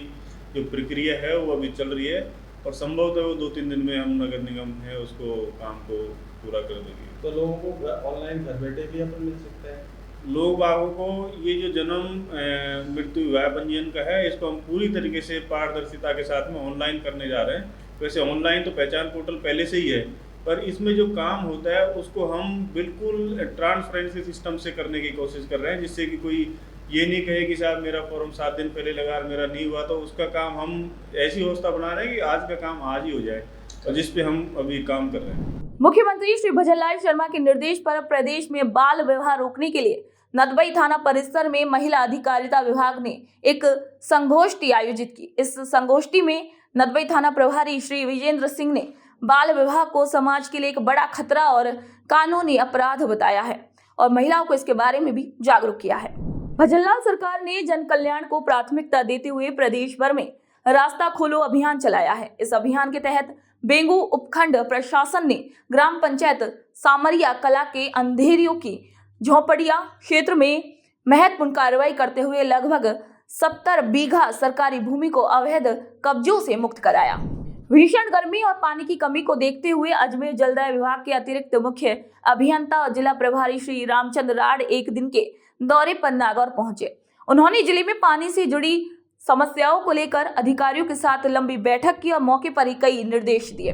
जो प्रक्रिया है वो अभी चल रही है और संभवतः वो 2-3 दिन में हम नगर निगम है उसको काम को पूरा कर देंगे। तो लोगों को ऑनलाइन घर बैठे भी अपन मिल सकता है। लोग बागों को ये जो जन्म मृत्यु विवाह पंजीयन का है इसको हम पूरी तरीके से पारदर्शिता के साथ में ऑनलाइन करने जा रहे हैं। वैसे ऑनलाइन तो पहचान पोर्टल पहले से ही है, पर इसमें जो काम होता है उसको हम बिल्कुल ट्रांसपेरेंसी सिस्टम से करने की कोशिश कर रहे हैं, जिससे कि कोई ये नहीं कहे कि साहब मेरा फॉर्म 7 दिन पहले लगा और मेरा नहीं हुआ। तो उसका काम हम ऐसी व्यवस्था बना रहे हैं कि आज का काम आज ही हो जाए, और जिस पे हम अभी काम कर रहे हैं। मुख्यमंत्री श्री भजनलाल शर्मा के निर्देश पर प्रदेश में बाल विवाह रोकने के लिए नदबई थाना परिसर में महिला अधिकारिता विभाग ने एक संगोष्ठी आयोजित की। इस संगोष्ठी में नदबई थाना प्रभारी श्री विजेंद्र सिंह ने बाल विवाह को समाज के लिए एक बड़ा खतरा और कानूनी अपराध बताया है और महिलाओं को इसके बारे में भी जागरूक किया है। भजनलाल सरकार ने जन कल्याण को प्राथमिकता देते हुए प्रदेश भर में रास्ता खोलो अभियान चलाया है। इस अभियान के तहत बेंगू उपखंड प्रशासन ने ग्राम पंचायत सामरिया कला के अंधेरियों की झोपड़िया क्षेत्र में महत्वपूर्ण कार्रवाई करते हुए लगभग 70 बीघा सरकारी भूमि को अवैध कब्जों से मुक्त कराया। भीषण गर्मी और पानी की कमी को देखते हुए अजमेर जलदाय विभाग के अतिरिक्त मुख्य अभियंता और जिला प्रभारी श्री रामचंद्र राड एक दिन के दौरे पर नागौर पहुंचे। उन्होंने जिले में पानी से जुड़ी समस्याओं को लेकर अधिकारियों के साथ लंबी बैठक की और मौके पर ही कई निर्देश दिए।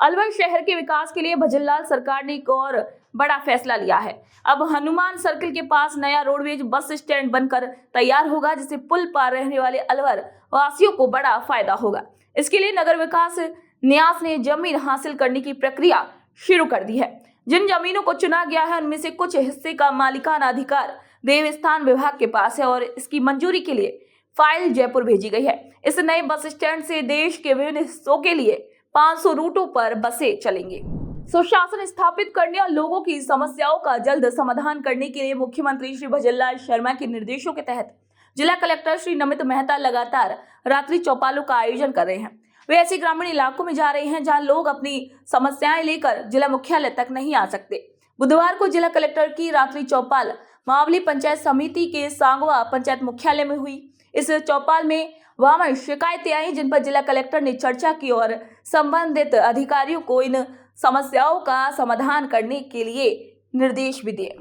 अलवर शहर के विकास के लिए भजनलाल सरकार ने एक और बड़ा फैसला लिया है। अब हनुमान सर्किल के पास नया रोडवेज बस स्टैंड बनकर तैयार होगा, जिससे पुल पार रहने वाले अलवर वासियों को बड़ा फायदा होगा। इसके लिए नगर विकास न्यास ने जमीन हासिल करने की प्रक्रिया शुरू कर दी है। जिन जमीनों को चुना गया है उनमें से कुछ हिस्से का मालिकाना अधिकार देवस्थान विभाग के पास है और इसकी मंजूरी के लिए फाइल जयपुर भेजी गई है। इस नए बस स्टैंड से देश के विभिन्न हिस्सों के लिए 500 रूटों पर बसें चलेंगी। सुशासन स्थापित करने और लोगों की समस्याओं का जल्द समाधान करने के लिए मुख्यमंत्री श्री भजनलाल शर्मा के निर्देशों के तहत जिला कलेक्टर श्री नमित मेहता लगातार रात्रि चौपालों का आयोजन कर रहे हैं। वे ऐसे ग्रामीण इलाकों में जा रहे हैं जहां लोग अपनी समस्याएं लेकर जिला मुख्यालय तक नहीं आ सकते। बुधवार को जिला कलेक्टर की रात्रि चौपाल मावली पंचायत समिति के सांगवा पंचायत मुख्यालय में हुई। इस चौपाल में वहां शिकायतें आई जिन पर जिला कलेक्टर ने चर्चा की और संबंधित अधिकारियों को इन समस्याओं का समाधान करने के लिए निर्देश भी दिए।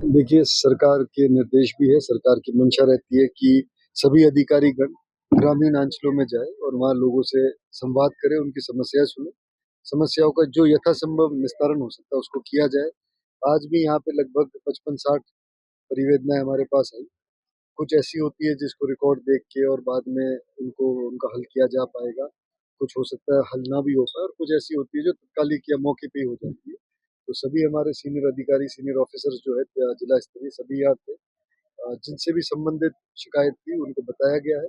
देखिए, सरकार के निर्देश भी है, सरकार की मंशा रहती है कि सभी अधिकारीगण ग्रामीण अंचलों में जाए और वहाँ लोगों से संवाद करें, उनकी समस्याएं सुने, समस्याओं का जो यथासंभव निस्तारण हो सकता है उसको किया जाए। आज भी यहाँ पे लगभग 55-60 परिवेदनाएं हमारे पास आई। कुछ ऐसी होती है जिसको रिकॉर्ड देख के और बाद में उनका हल किया जा पाएगा, कुछ हो सकता है हल ना भी हो पाए, और कुछ ऐसी होती है जो तत्कालिक या मौके पे ही हो जाती है। तो सभी हमारे सीनियर अधिकारी, सीनियर ऑफिसर्स जो है जिला स्तरीय सभी यहाँ थे, जिनसे भी संबंधित शिकायत थी उनको बताया गया है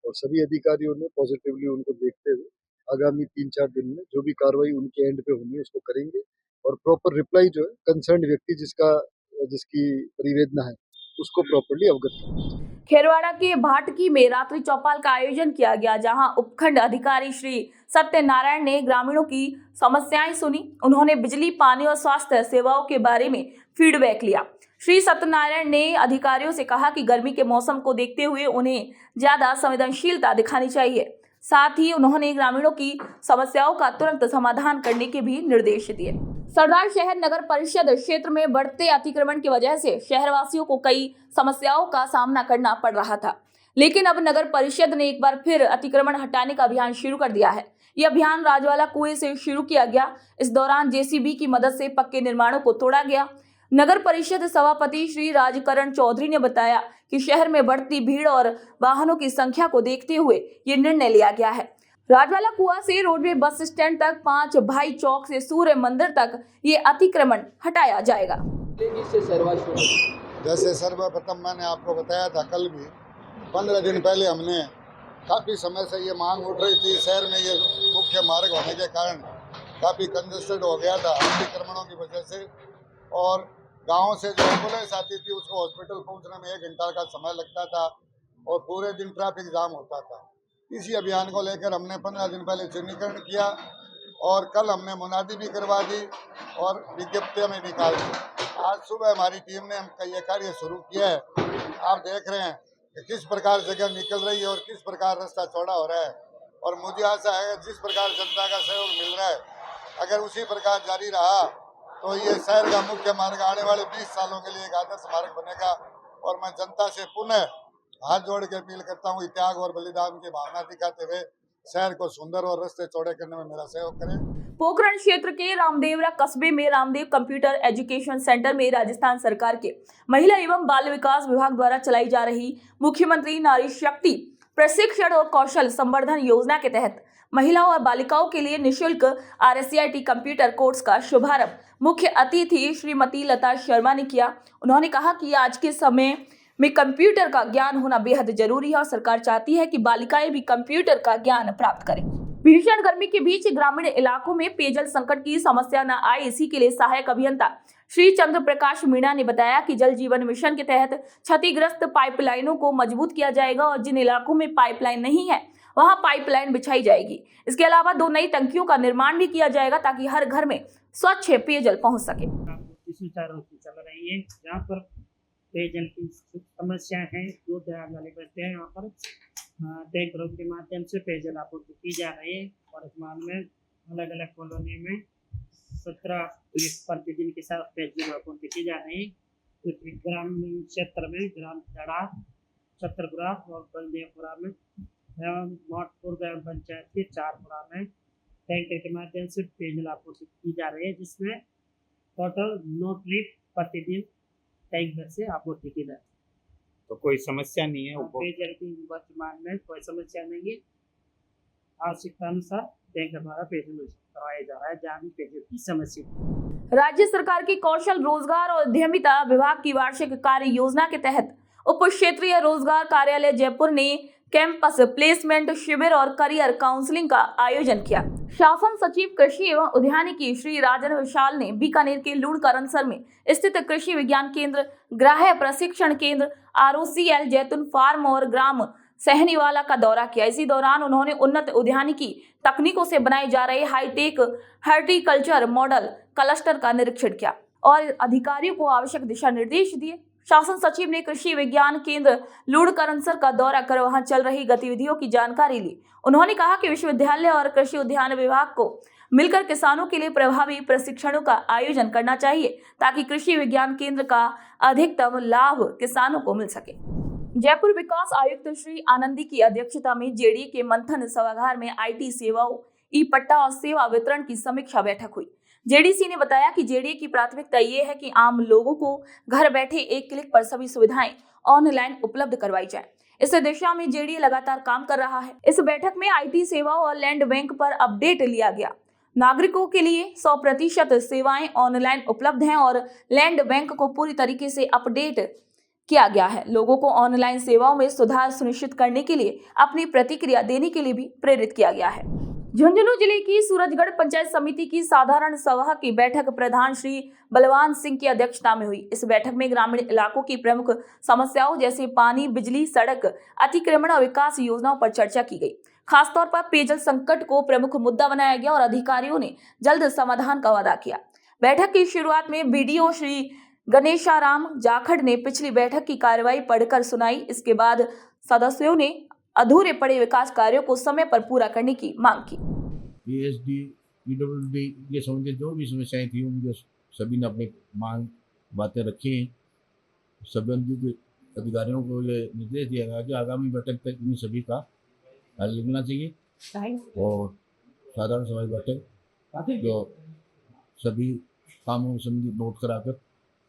और सभी अधिकारियों ने पॉजिटिवली उनको देखते हुए आगामी 3-4 दिन में जो भी कार्रवाई उनके एंड पे होनी है उसको करेंगे और प्रॉपर रिप्लाई जो है कंसर्न व्यक्ति जिसकी परिवेदना है उसको प्रॉपर्ली अवगत करें। खेरवाड़ा के भाटकी में रात्रि चौपाल का आयोजन किया गया, जहां उपखंड अधिकारी श्री सत्यनारायण ने ग्रामीणों की समस्याएं सुनी। उन्होंने बिजली, पानी और स्वास्थ्य सेवाओं के बारे में फीडबैक लिया। श्री सत्यनारायण ने अधिकारियों से कहा कि गर्मी के मौसम को देखते हुए उन्हें ज्यादा संवेदनशीलता दिखानी चाहिए। साथ ही उन्होंने ग्रामीणों की समस्याओं का तुरंत समाधान करने के भी निर्देश दिए। सरदार शहर नगर परिषद क्षेत्र में बढ़ते अतिक्रमण की वजह से शहरवासियों को कई समस्याओं का सामना करना पड़ रहा था, लेकिन अब नगर परिषद ने एक बार फिर अतिक्रमण हटाने का अभियान शुरू कर दिया है। यह अभियान राजवाला कुएं से शुरू किया गया। इस दौरान जेसीबी की मदद से पक्के निर्माणों को तोड़ा गया। नगर परिषद सभापति श्री राजकरण चौधरी ने बताया कि शहर में बढ़ती भीड़ और वाहनों की संख्या को देखते हुए ये निर्णय लिया गया है। राजवाला कुआं से रोडवे बस स्टैंड तक 5 भाई चौक से सूर्य मंदिर तक ये अतिक्रमण हटाया जाएगा। जैसे सर्वप्रथम मैंने आपको बताया था, कल भी 15 दिन पहले हमने काफ़ी समय से ये मांग उठ रही थी। शहर में ये मुख्य मार्ग होने के कारण काफ़ी कंजेस्टेड हो गया था अतिक्रमणों की वजह से, और गाँव से जो एम्बुलेंस आती थी उसको हॉस्पिटल पहुंचने में 1 घंटा का समय लगता था और पूरे दिन ट्रैफिक जाम होता था। इसी अभियान को लेकर हमने 15 दिन पहले चिन्हीकरण किया और कल हमने मुनादी भी करवा दी और विज्ञप्तियाँ में निकाल दी। आज सुबह हमारी टीम ने ये कार्य शुरू किया है। आप देख रहे हैं कि किस प्रकार जगह निकल रही है और किस प्रकार रास्ता चौड़ा हो रहा है, और मुझे आशा है जिस प्रकार जनता का सहयोग मिल रहा है, अगर उसी प्रकार जारी रहा तो ये शहर का मुख्य मार्ग आने वाले 20 सालों के लिए एक आदर्श मार्ग बनेगा। और मैं जनता से पुनः हाथ जोड़ के अपील करता हूँ, त्याग और बलिदान की भावना दिखाते हुए शहर को सुंदर और रास्ते चौड़े करने में मेरा सहयोग करें। पोखरण क्षेत्र के रामदेवरा कस्बे में रामदेव कंप्यूटर एजुकेशन सेंटर में राजस्थान सरकार के महिला एवं बाल विकास विभाग द्वारा चलाई जा रही मुख्यमंत्री नारी शक्ति प्रशिक्षण और कौशल संवर्धन योजना के तहत महिलाओं और बालिकाओं के लिए निःशुल्क RSCIT कंप्यूटर कोर्स का शुभारंभ मुख्य अतिथि श्रीमती लता शर्मा ने किया। उन्होंने कहा कि आज के समय में कंप्यूटर का ज्ञान होना बेहद जरूरी है और सरकार चाहती है कि बालिकाएं भी कंप्यूटर का ज्ञान प्राप्त करें। भीषण गर्मी के बीच ग्रामीण इलाकों में पेयजल संकट की समस्या न आए, इसी के लिए सहायक अभियंता श्री चंद्र प्रकाश मीणा ने बताया कि जल जीवन मिशन के तहत क्षतिग्रस्त पाइपलाइनों को मजबूत किया जाएगा और जिन इलाकों में पाइपलाइन नहीं है वहां पाइपलाइन बिछाई जाएगी। इसके अलावा 2 नई टंकियों का निर्माण भी किया जाएगा ताकि हर घर में स्वच्छ पेयजल पहुंच सके। सुचारू चल रही है, जहाँ पर पेयजल की समस्या है, 2 दराज वाले बचते हैं, यहाँ पर टैंकरों के माध्यम से पेयजल आपूर्ति की जा रही है। वर्तमान में अलग अलग कॉलोनी में 17 प्रतिदिन के साथ पेयजल आपूर्ति की जा रही है। कुछ ग्रामीण क्षेत्र में ग्राम जड़ा, छतरपुरा और बलदेवपुरा में एवं मोटपुर ग्राम पंचायत के 4 पुरा में टैंकर के माध्यम से पेयजल आपूर्ति की जा रही है, जिसमें टोटल 9 लीटर प्रतिदिन टैंकर से आपूर्ति की जाए। तो कोई समस्या नहीं है, पेयजल की वर्तमान में कोई समस्या नहीं है। आवश्यकता अनुसार टैंकर द्वारा पेयजल करवाया जा रहा है जहाँ भी पेयजल की समस्या। राज्य सरकार की कौशल रोजगार और उद्यमिता विभाग की वार्षिक कार्य योजना के तहत उप क्षेत्रीय रोजगार कार्यालय जयपुर ने कैंपस प्लेसमेंट शिविर और करियर काउंसलिंग का आयोजन किया। शासन सचिव कृषि एवं उद्यानिकी श्री राजन विशाल ने बीकानेर के लूणकरणसर में स्थित कृषि विज्ञान केंद्र, ग्राह्य प्रशिक्षण केंद्र, ROCL जैतून फार्म और ग्राम सहनीवाला का दौरा किया। इसी दौरान उन्होंने उन्नत उद्यानिकी तकनीकों से बनाए जा रहे हाईटेक हॉर्टिकल्चर मॉडल क्लस्टर का निरीक्षण किया और अधिकारियों को आवश्यक दिशा निर्देश दिए। शासन सचिव ने कृषि विज्ञान केंद्र लूणकरणसर का दौरा कर वहां चल रही गतिविधियों की जानकारी ली। उन्होंने कहा कि विश्वविद्यालय और कृषि उद्यान विभाग को मिलकर किसानों के लिए प्रभावी प्रशिक्षणों का आयोजन करना चाहिए ताकि कृषि विज्ञान केंद्र का अधिकतम लाभ किसानों को मिल सके। जयपुर विकास आयुक्त श्री आनंदी की अध्यक्षता में जेडीए के मंथन सभागार में IT सेवाओं, ई-पट्टा और सेवा वितरण की समीक्षा बैठक हुई। जेडीसी ने बताया कि जेडीए की प्राथमिकता ये है कि आम लोगों को घर बैठे एक क्लिक पर सभी सुविधाएं ऑनलाइन उपलब्ध करवाई जाए। इस दिशा में जेडीए लगातार काम कर रहा है। इस बैठक में IT सेवाओं और लैंड बैंक पर अपडेट लिया गया। नागरिकों के लिए 100% सेवाएं ऑनलाइन उपलब्ध हैं और लैंड बैंक को पूरी तरीके से अपडेट किया गया है। लोगों को ऑनलाइन सेवाओं में सुधार सुनिश्चित करने के लिए अपनी प्रतिक्रिया देने के लिए भी प्रेरित किया गया है। झुंझुनू जिले की सूरजगढ़ पंचायत समिति की साधारण सभा की बैठक प्रधान श्री बलवान सिंह की अध्यक्षता में हुई। इस बैठक में ग्रामीण इलाकों की प्रमुख समस्याओं जैसे पानी, बिजली, सड़क, अतिक्रमण और विकास योजनाओं पर चर्चा की गई। खासतौर पर पेयजल संकट को प्रमुख मुद्दा बनाया गया और अधिकारियों ने जल्द समाधान का वादा किया। बैठक की शुरुआत में BDO श्री गणेशाराम जाखड़ ने पिछली बैठक की कार्यवाही पढ़कर सुनाई। इसके बाद सदस्यों ने अधूरे पड़े विकास कार्यों को समय पर पूरा करने की मांग की। पीएचडी पीडब्ल्यूडी ये संबंधित जो भी समस्याएं थी उनके सभी ने अपनी मांग बातें रखी हैं। संबंधित अधिकारियों को ये निर्देश दिया गया कि आगामी बैठक तक इन सभी का हल निकलना चाहिए और साधारण सभा बैठक जो सभी कामों संबंधित नोट कराकर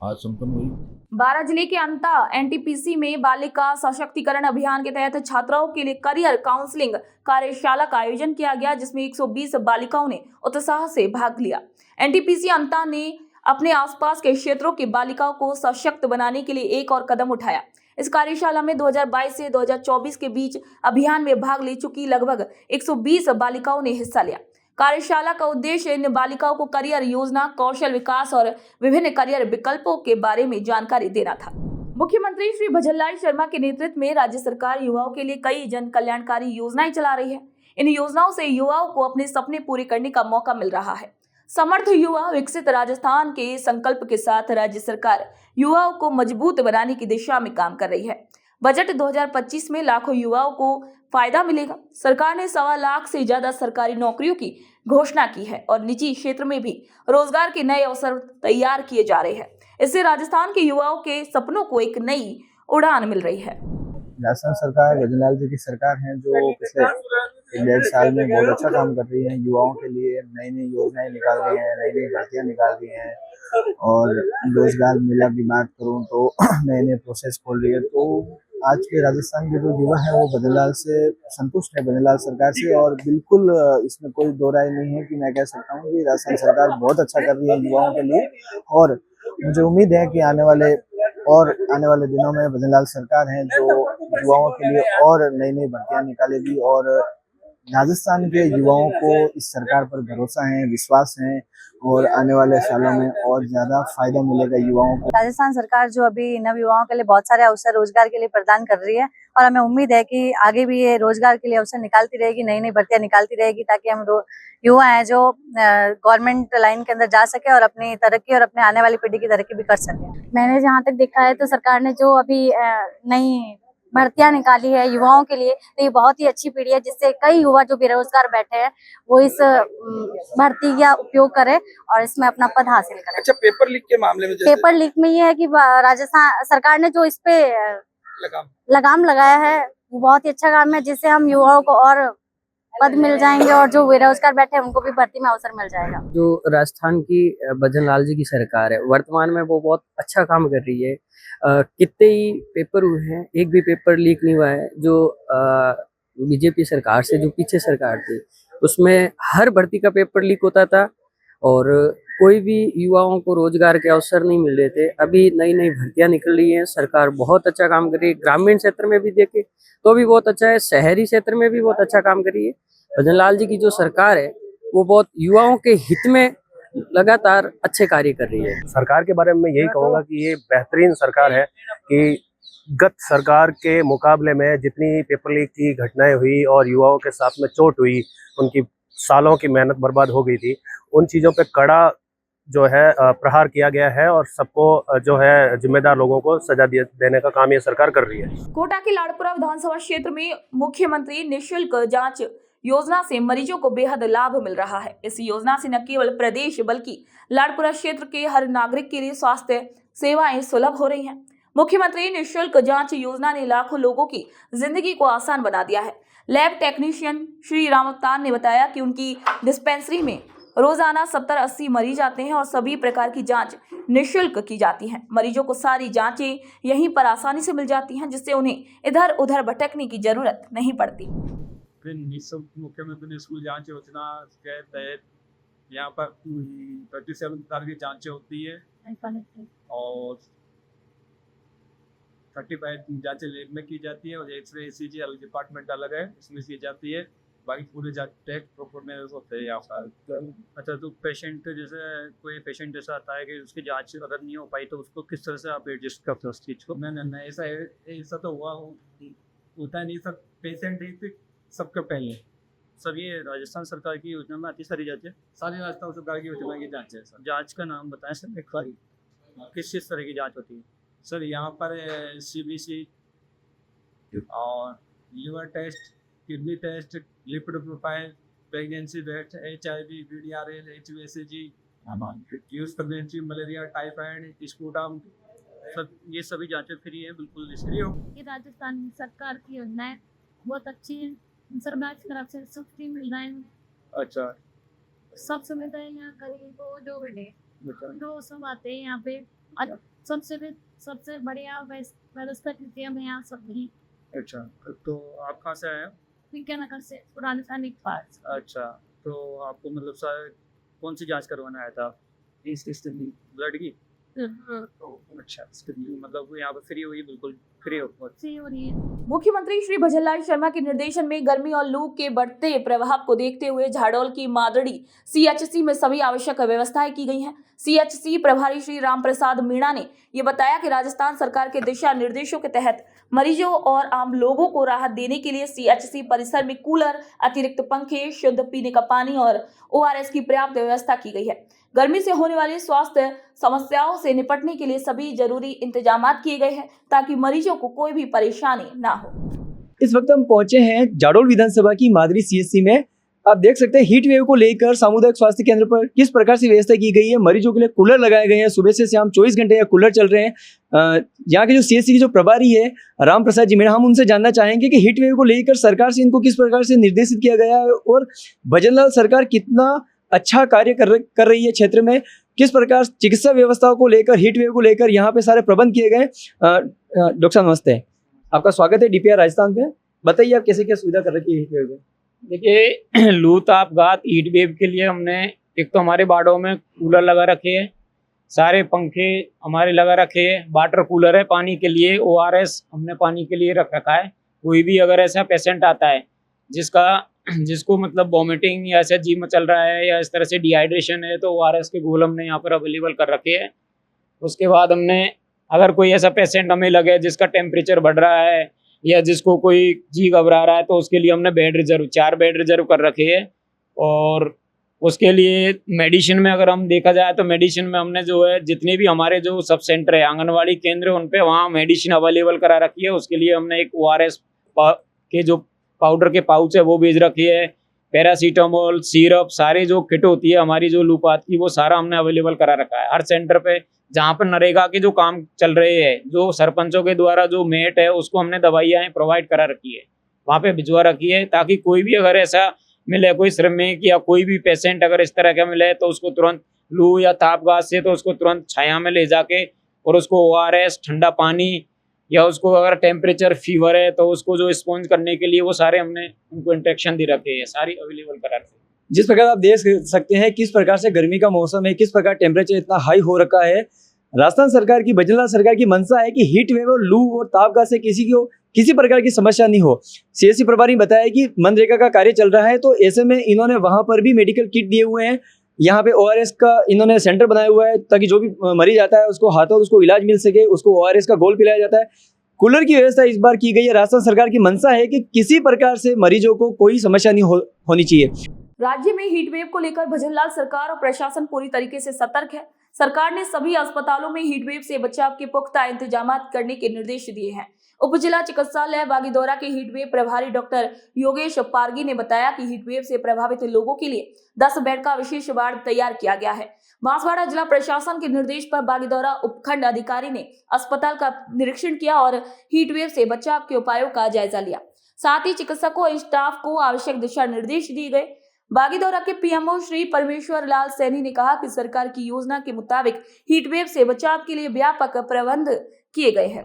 आज संपन्न हुई। 12 जिले के अंता एनटीपीसी में बालिका सशक्तिकरण अभियान के तहत छात्राओं के लिए करियर काउंसलिंग कार्यशाला का आयोजन किया गया, जिसमें 120 बालिकाओं ने उत्साह से भाग लिया। एनटीपीसी अंता ने अपने आसपास के क्षेत्रों की बालिकाओं को सशक्त बनाने के लिए एक और कदम उठाया। इस कार्यशाला में 2022 से 2024 के बीच अभियान में भाग ले चुकी लगभग 120 बालिकाओं ने हिस्सा लिया। कार्यशाला का उद्देश्य इन बालिकाओं को करियर योजना, कौशल विकास और विभिन्न करियर विकल्पों के बारे में जानकारी देना था। मुख्यमंत्री श्री भजनलाल शर्मा के नेतृत्व में राज्य सरकार युवाओं के लिए कई जन कल्याणकारी योजनाएं चला रही है। इन योजनाओं से युवाओं को अपने सपने पूरे करने का मौका मिल रहा है। समर्थ युवा विकसित राजस्थान के संकल्प के साथ राज्य सरकार युवाओं को मजबूत बनाने की दिशा में काम कर रही है। बजट 2025 में लाखों युवाओं को फायदा मिलेगा। सरकार ने 1.25 लाख से ज्यादा सरकारी नौकरियों की घोषणा की है और निजी क्षेत्र में भी रोजगार के नए अवसर तैयार किए जा रहे हैं। इससे राजस्थान के युवाओं के सपनों को एक नई उड़ान मिल रही है। राजस्थान सरकार भजनलाल जी की सरकार है जो पिछले 1.5 साल में बहुत अच्छा काम कर रही है। युवाओं के लिए नई नई योजनाएं निकाल रही है, नई नई भर्तियां निकाल रही है और रोजगार मेला की बात करूं तो नए नए प्रोसेस खोल रही है। तो आज के राजस्थान के जो युवा है वो भजनलाल से संतुष्ट है, भजनलाल सरकार से, और बिल्कुल इसमें कोई दो राय नहीं है कि मैं कह सकता हूँ कि राजस्थान सरकार बहुत अच्छा कर रही है युवाओं के लिए। और मुझे उम्मीद है कि आने वाले दिनों में भजनलाल सरकार है जो युवाओं के लिए और नई नई भर्तियां निकालेगी और राजस्थान के युवाओं को इस सरकार पर भरोसा है, विश्वास है और आने वाले सालों में और ज्यादा फायदा मिलेगा युवाओं को। राजस्थान सरकार जो अभी नव युवाओं के लिए बहुत सारे अवसर रोजगार के लिए प्रदान कर रही है और हमें उम्मीद है कि आगे भी ये रोजगार के लिए अवसर निकालती रहेगी, नई नई भर्तियां निकालती रहेगी ताकि हम युवा हैं जो गवर्नमेंट लाइन के अंदर जा सके और अपनी तरक्की और अपने आने वाली पीढ़ी की तरक्की भी कर सके। मैंने जहाँ तक देखा है तो सरकार ने जो अभी नई भर्तियां निकाली है युवाओं के लिए, तो ये बहुत ही अच्छी पीढ़ी है जिससे कई युवा जो बेरोजगार बैठे हैं वो इस भर्ती का उपयोग करें और इसमें अपना पद हासिल करें। अच्छा, पेपर लीक के मामले में पेपर लीक में ये है कि राजस्थान सरकार ने जो इस पे लगाम लगाया है वो बहुत ही अच्छा काम है, जिससे हम युवाओं को और पद मिल जाएंगे और जो बेरोजगार बैठे हैं उनको भी भर्ती में अवसर मिल जाएगा। जो राजस्थान की भजनलाल जी की सरकार है वर्तमान में वो बहुत अच्छा काम कर रही है। कितने ही पेपर हुए हैं, एक भी पेपर लीक नहीं हुआ है। जो बीजेपी सरकार से जो पीछे सरकार थी उसमें हर भर्ती का पेपर लीक होता था और कोई भी युवाओं को रोजगार के अवसर नहीं मिल रहे थे। अभी नई नई भर्तियां निकल रही हैं, सरकार बहुत अच्छा काम कर रही है। ग्रामीण क्षेत्र में भी देखे तो भी बहुत अच्छा है, शहरी क्षेत्र में भी बहुत अच्छा काम कर रही है। भजनलाल जी की जो सरकार है वो बहुत युवाओं के हित में लगातार अच्छे कार्य कर रही है। सरकार के बारे में मैं यही कहूँगा कि ये बेहतरीन सरकार है कि गत सरकार के मुकाबले में जितनी पेपर लीक की घटनाएं हुई और युवाओं के साथ में चोट हुई, उनकी सालों की मेहनत बर्बाद हो गई थी, उन चीज़ों पे कड़ा जो है प्रहार किया गया है और सबको जो है जिम्मेदार लोगों को सजा देने का काम ये सरकार कर रही है। कोटा के लाड़पुरा विधानसभा क्षेत्र में मुख्यमंत्री निःशुल्क जांच योजना से मरीजों को बेहद लाभ मिल रहा है। इस योजना से न केवल प्रदेश बल्कि लाड़पुरा क्षेत्र के हर नागरिक के लिए स्वास्थ्य सेवाएं सुलभ हो रही हैं। मुख्यमंत्री निःशुल्क जांच योजना ने लाखों लोगों की जिंदगी को आसान बना दिया है। लैब टेक्नीशियन श्री राम अवतार ने बताया कि उनकी डिस्पेंसरी में रोजाना 70-80 मरीज आते हैं और सभी प्रकार की जांच निःशुल्क की जाती हैं। मरीजों को सारी जांचें यहीं पर आसानी से मिल जाती हैं, जिससे उन्हें इधर उधर भटकने की जरूरत नहीं पड़ती। निःशुल्क मुख्यमंत्री निःशुल्क जांच योजना के तहत यहाँ पर 37 प्रकार की जांचें होती है और 35 जांचें लैब में की जाती है और एक्सरे ECG अलग डिपार्टमेंट अलग है, इसमें की जाती है। बाकी पूरे जांच टेस्ट प्रोफॉर्मेंस होते हैं यहाँ पर। अच्छा, तो पेशेंट जैसे कोई पेशेंट ऐसा आता है कि उसकी जांच अगर नहीं हो पाई तो उसको किस तरह से आप एडजस्ट करते हो उस चीज़ को? नहीं, ऐसा तो होता नहीं। सब पेशेंट ही सबके पहले सब ये राजस्थान सरकार की योजना में आती सारी जांचें, सारी राजस्थान सरकार की योजना की जांच है। सर जांच का नाम बताएं सर एक बार, किस तरह की जांच होती है? सर यहाँ पर CBC और liver test, kidney test, lipid profile, pregnancy weight, HIV, VDRL, HUSAG, use pregnancy, malaria, typhoid, sputum, सब ये सभी जांचें फ्री है, बिल्कुल फ्री हो। ये राजस्थान सरकार की योजनाएं बहुत अच्छी है, सरकार की तरफ से सब फ्री मिल रहा है। अच्छा सब सुविधाएं यहाँ गरीबों जो बने अच्छा जो सब आते हैं यहाँ पे। और सबसे बढ़िया व्यवस्था की है हमें यहाँ सब भी। अच्छा, तो आप कहाँ से आए हैं? विज्ञानगर से पुराने सैनिक पास। अच्छा, तो आपको मतलब कौन सी जांच करवाना आया था? ब्लड की? अच्छा, मतलब यहाँ पर फ्री हुई, बिल्कुल फ्री हो रही है। मुख्यमंत्री श्री भजनलाल शर्मा के निर्देशन में गर्मी और लू के बढ़ते प्रभाव को देखते हुए झाडोल की मादड़ी CHC में सभी आवश्यक व्यवस्थाएं की गई हैं। CHC प्रभारी श्री राम प्रसाद मीणा ने ये बताया कि राजस्थान सरकार के दिशा निर्देशों के तहत मरीजों और आम लोगों को राहत देने के लिए CHC परिसर में कूलर, अतिरिक्त पंखे, शुद्ध पीने का पानी और ORS की पर्याप्त व्यवस्था की गई है। गर्मी से होने वाली स्वास्थ्य समस्याओं से निपटने के लिए सभी जरूरी इंतजाम किए गए हैं ताकि मरीजों को कोई भी परेशानी ना हो। इस वक्त हम पहुंचे हैं जाडोल विधानसभा की मादरी CHC में। आप देख सकते हैं हीट वेव को लेकर सामुदायिक स्वास्थ्य केंद्र पर किस प्रकार से व्यवस्था की गई है। मरीजों के लिए कूलर लगाए गए हैं, सुबह से शाम 24 घंटे यहाँ कूलर चल रहे हैं। यहाँ के जो CHC के जो प्रभारी है राम प्रसाद जी मीणा, हम उनसे जानना चाहेंगे कि हीट वेव को लेकर सरकार से इनको किस प्रकार से निर्देशित किया गया है और भजनलाल सरकार कितना अच्छा कार्य कर रही है क्षेत्र में, किस प्रकार चिकित्सा व्यवस्थाओं को लेकर, हीट वेव को लेकर यहाँ पे सारे प्रबंध किए गए। डॉक्टर साहब नमस्ते, आपका स्वागत है DPR राजस्थान पे। बताइए आप कैसे क्या सुविधा कर रखी है हीट वेव में? देखिए, लू तापघात हीट वेव के लिए हमने एक तो हमारे बाड़ों में कूलर लगा रखे हैं, सारे पंखे हमारे लगा रखे हैं, वाटर कूलर है पानी के लिए, ORS हमने पानी के लिए रख रखा है। कोई भी अगर ऐसा पेशेंट आता है जिसको मतलब वॉमिटिंग या ऐसा जी में चल रहा है या इस तरह से डिहाइड्रेशन है, तो ORS के घोल हमने यहाँ पर अवेलेबल कर रखे हैं। उसके बाद हमने अगर कोई ऐसा पेशेंट हमें लगे जिसका टेम्परेचर बढ़ रहा है या जिसको कोई जी घबरा रहा है, तो उसके लिए हमने बेड रिजर्व 4 बेड रिजर्व कर रखे हैं। और उसके लिए मेडिसिन में अगर हम देखा जाए तो मेडिसिन में हमने जो है जितने भी हमारे जो सब सेंटर है, आंगनवाड़ी केंद्र, उन पे वहाँ मेडिसिन अवेलेबल करा रखी है। उसके लिए हमने एक ORS के जो पाउडर के पाउच है वो भेज रखी है, पैरासीटामोल, सिरप, सारे जो किट होती है हमारी जो लूपात की, वो सारा हमने अवेलेबल करा रखा है। हर सेंटर पे जहाँ पर नरेगा के जो काम चल रहे हैं, जो सरपंचों के द्वारा जो मेट है उसको हमने दवाइयाँ प्रोवाइड करा रखी है, वहाँ पे भिजवा रखी है, ताकि कोई भी अगर ऐसा मिले, कोई श्रमिक या कोई भी पेशेंट अगर इस तरह का मिले, तो उसको तुरंत लू या तापघात से तो उसको तुरंत छाया में ले जाके और उसको ORS, ठंडा पानी, या उसको अगर टेम्परेचर फीवर है तो उसको जो स्पॉन्ज करने के लिए वो सारे हमने उनको इंस्ट्रक्शन दे रखे हैं, सारी अवेलेबल करा रखे हैं। जिस प्रकार आप देख सकते हैं किस प्रकार से गर्मी का मौसम है, किस प्रकार टेम्परेचर इतना हाई हो रखा है। राजस्थान सरकार की, भजनलाल सरकार की मंशा है कि हीट वेव और लू और तापघात से किसी प्रकार की समस्या नहीं हो। CHC प्रभारी ने बताया कि मनरेगा का कार्य चल रहा है, तो ऐसे में इन्होंने वहां पर भी मेडिकल किट दिए हुए हैं। यहाँ पे ORS का इन्होंने सेंटर बनाया हुआ है ताकि जो भी मरीज आता है उसको हाथों उसको इलाज मिल सके, उसको ORS का घोल पिलाया जाता है। कूलर की व्यवस्था इस बार की गई है। राजस्थान सरकार की मंशा है कि किसी प्रकार से मरीजों को कोई समस्या नहीं होनी चाहिए। राज्य में हीट वेव को लेकर भजनलाल सरकार और प्रशासन पूरी तरीके से सतर्क है। सरकार ने सभी अस्पतालों में हीट वेव से बचाव के पुख्ता इंतजाम करने के निर्देश दिए हैं। उप जिला चिकित्सालय बागीदौरा के हीट वेव प्रभारी डॉक्टर योगेश पारगी ने बताया कि हीट वेव से प्रभावित लोगों के लिए 10 बेड का विशेष वार्ड तैयार किया गया है। बांसवाड़ा जिला प्रशासन के निर्देश पर बागीदौरा उपखंड अधिकारी ने अस्पताल का निरीक्षण किया और हीट वेव से बचाव के उपायों का जायजा लिया। साथ ही चिकित्सकों और स्टाफ को आवश्यक दिशा निर्देश दिए गए। बागीदौरा के PMO श्री परमेश्वर लाल सैनी ने कहा कि सरकार की योजना के मुताबिक हीट वेव से बचाव के लिए व्यापक प्रबंध किए गए हैं।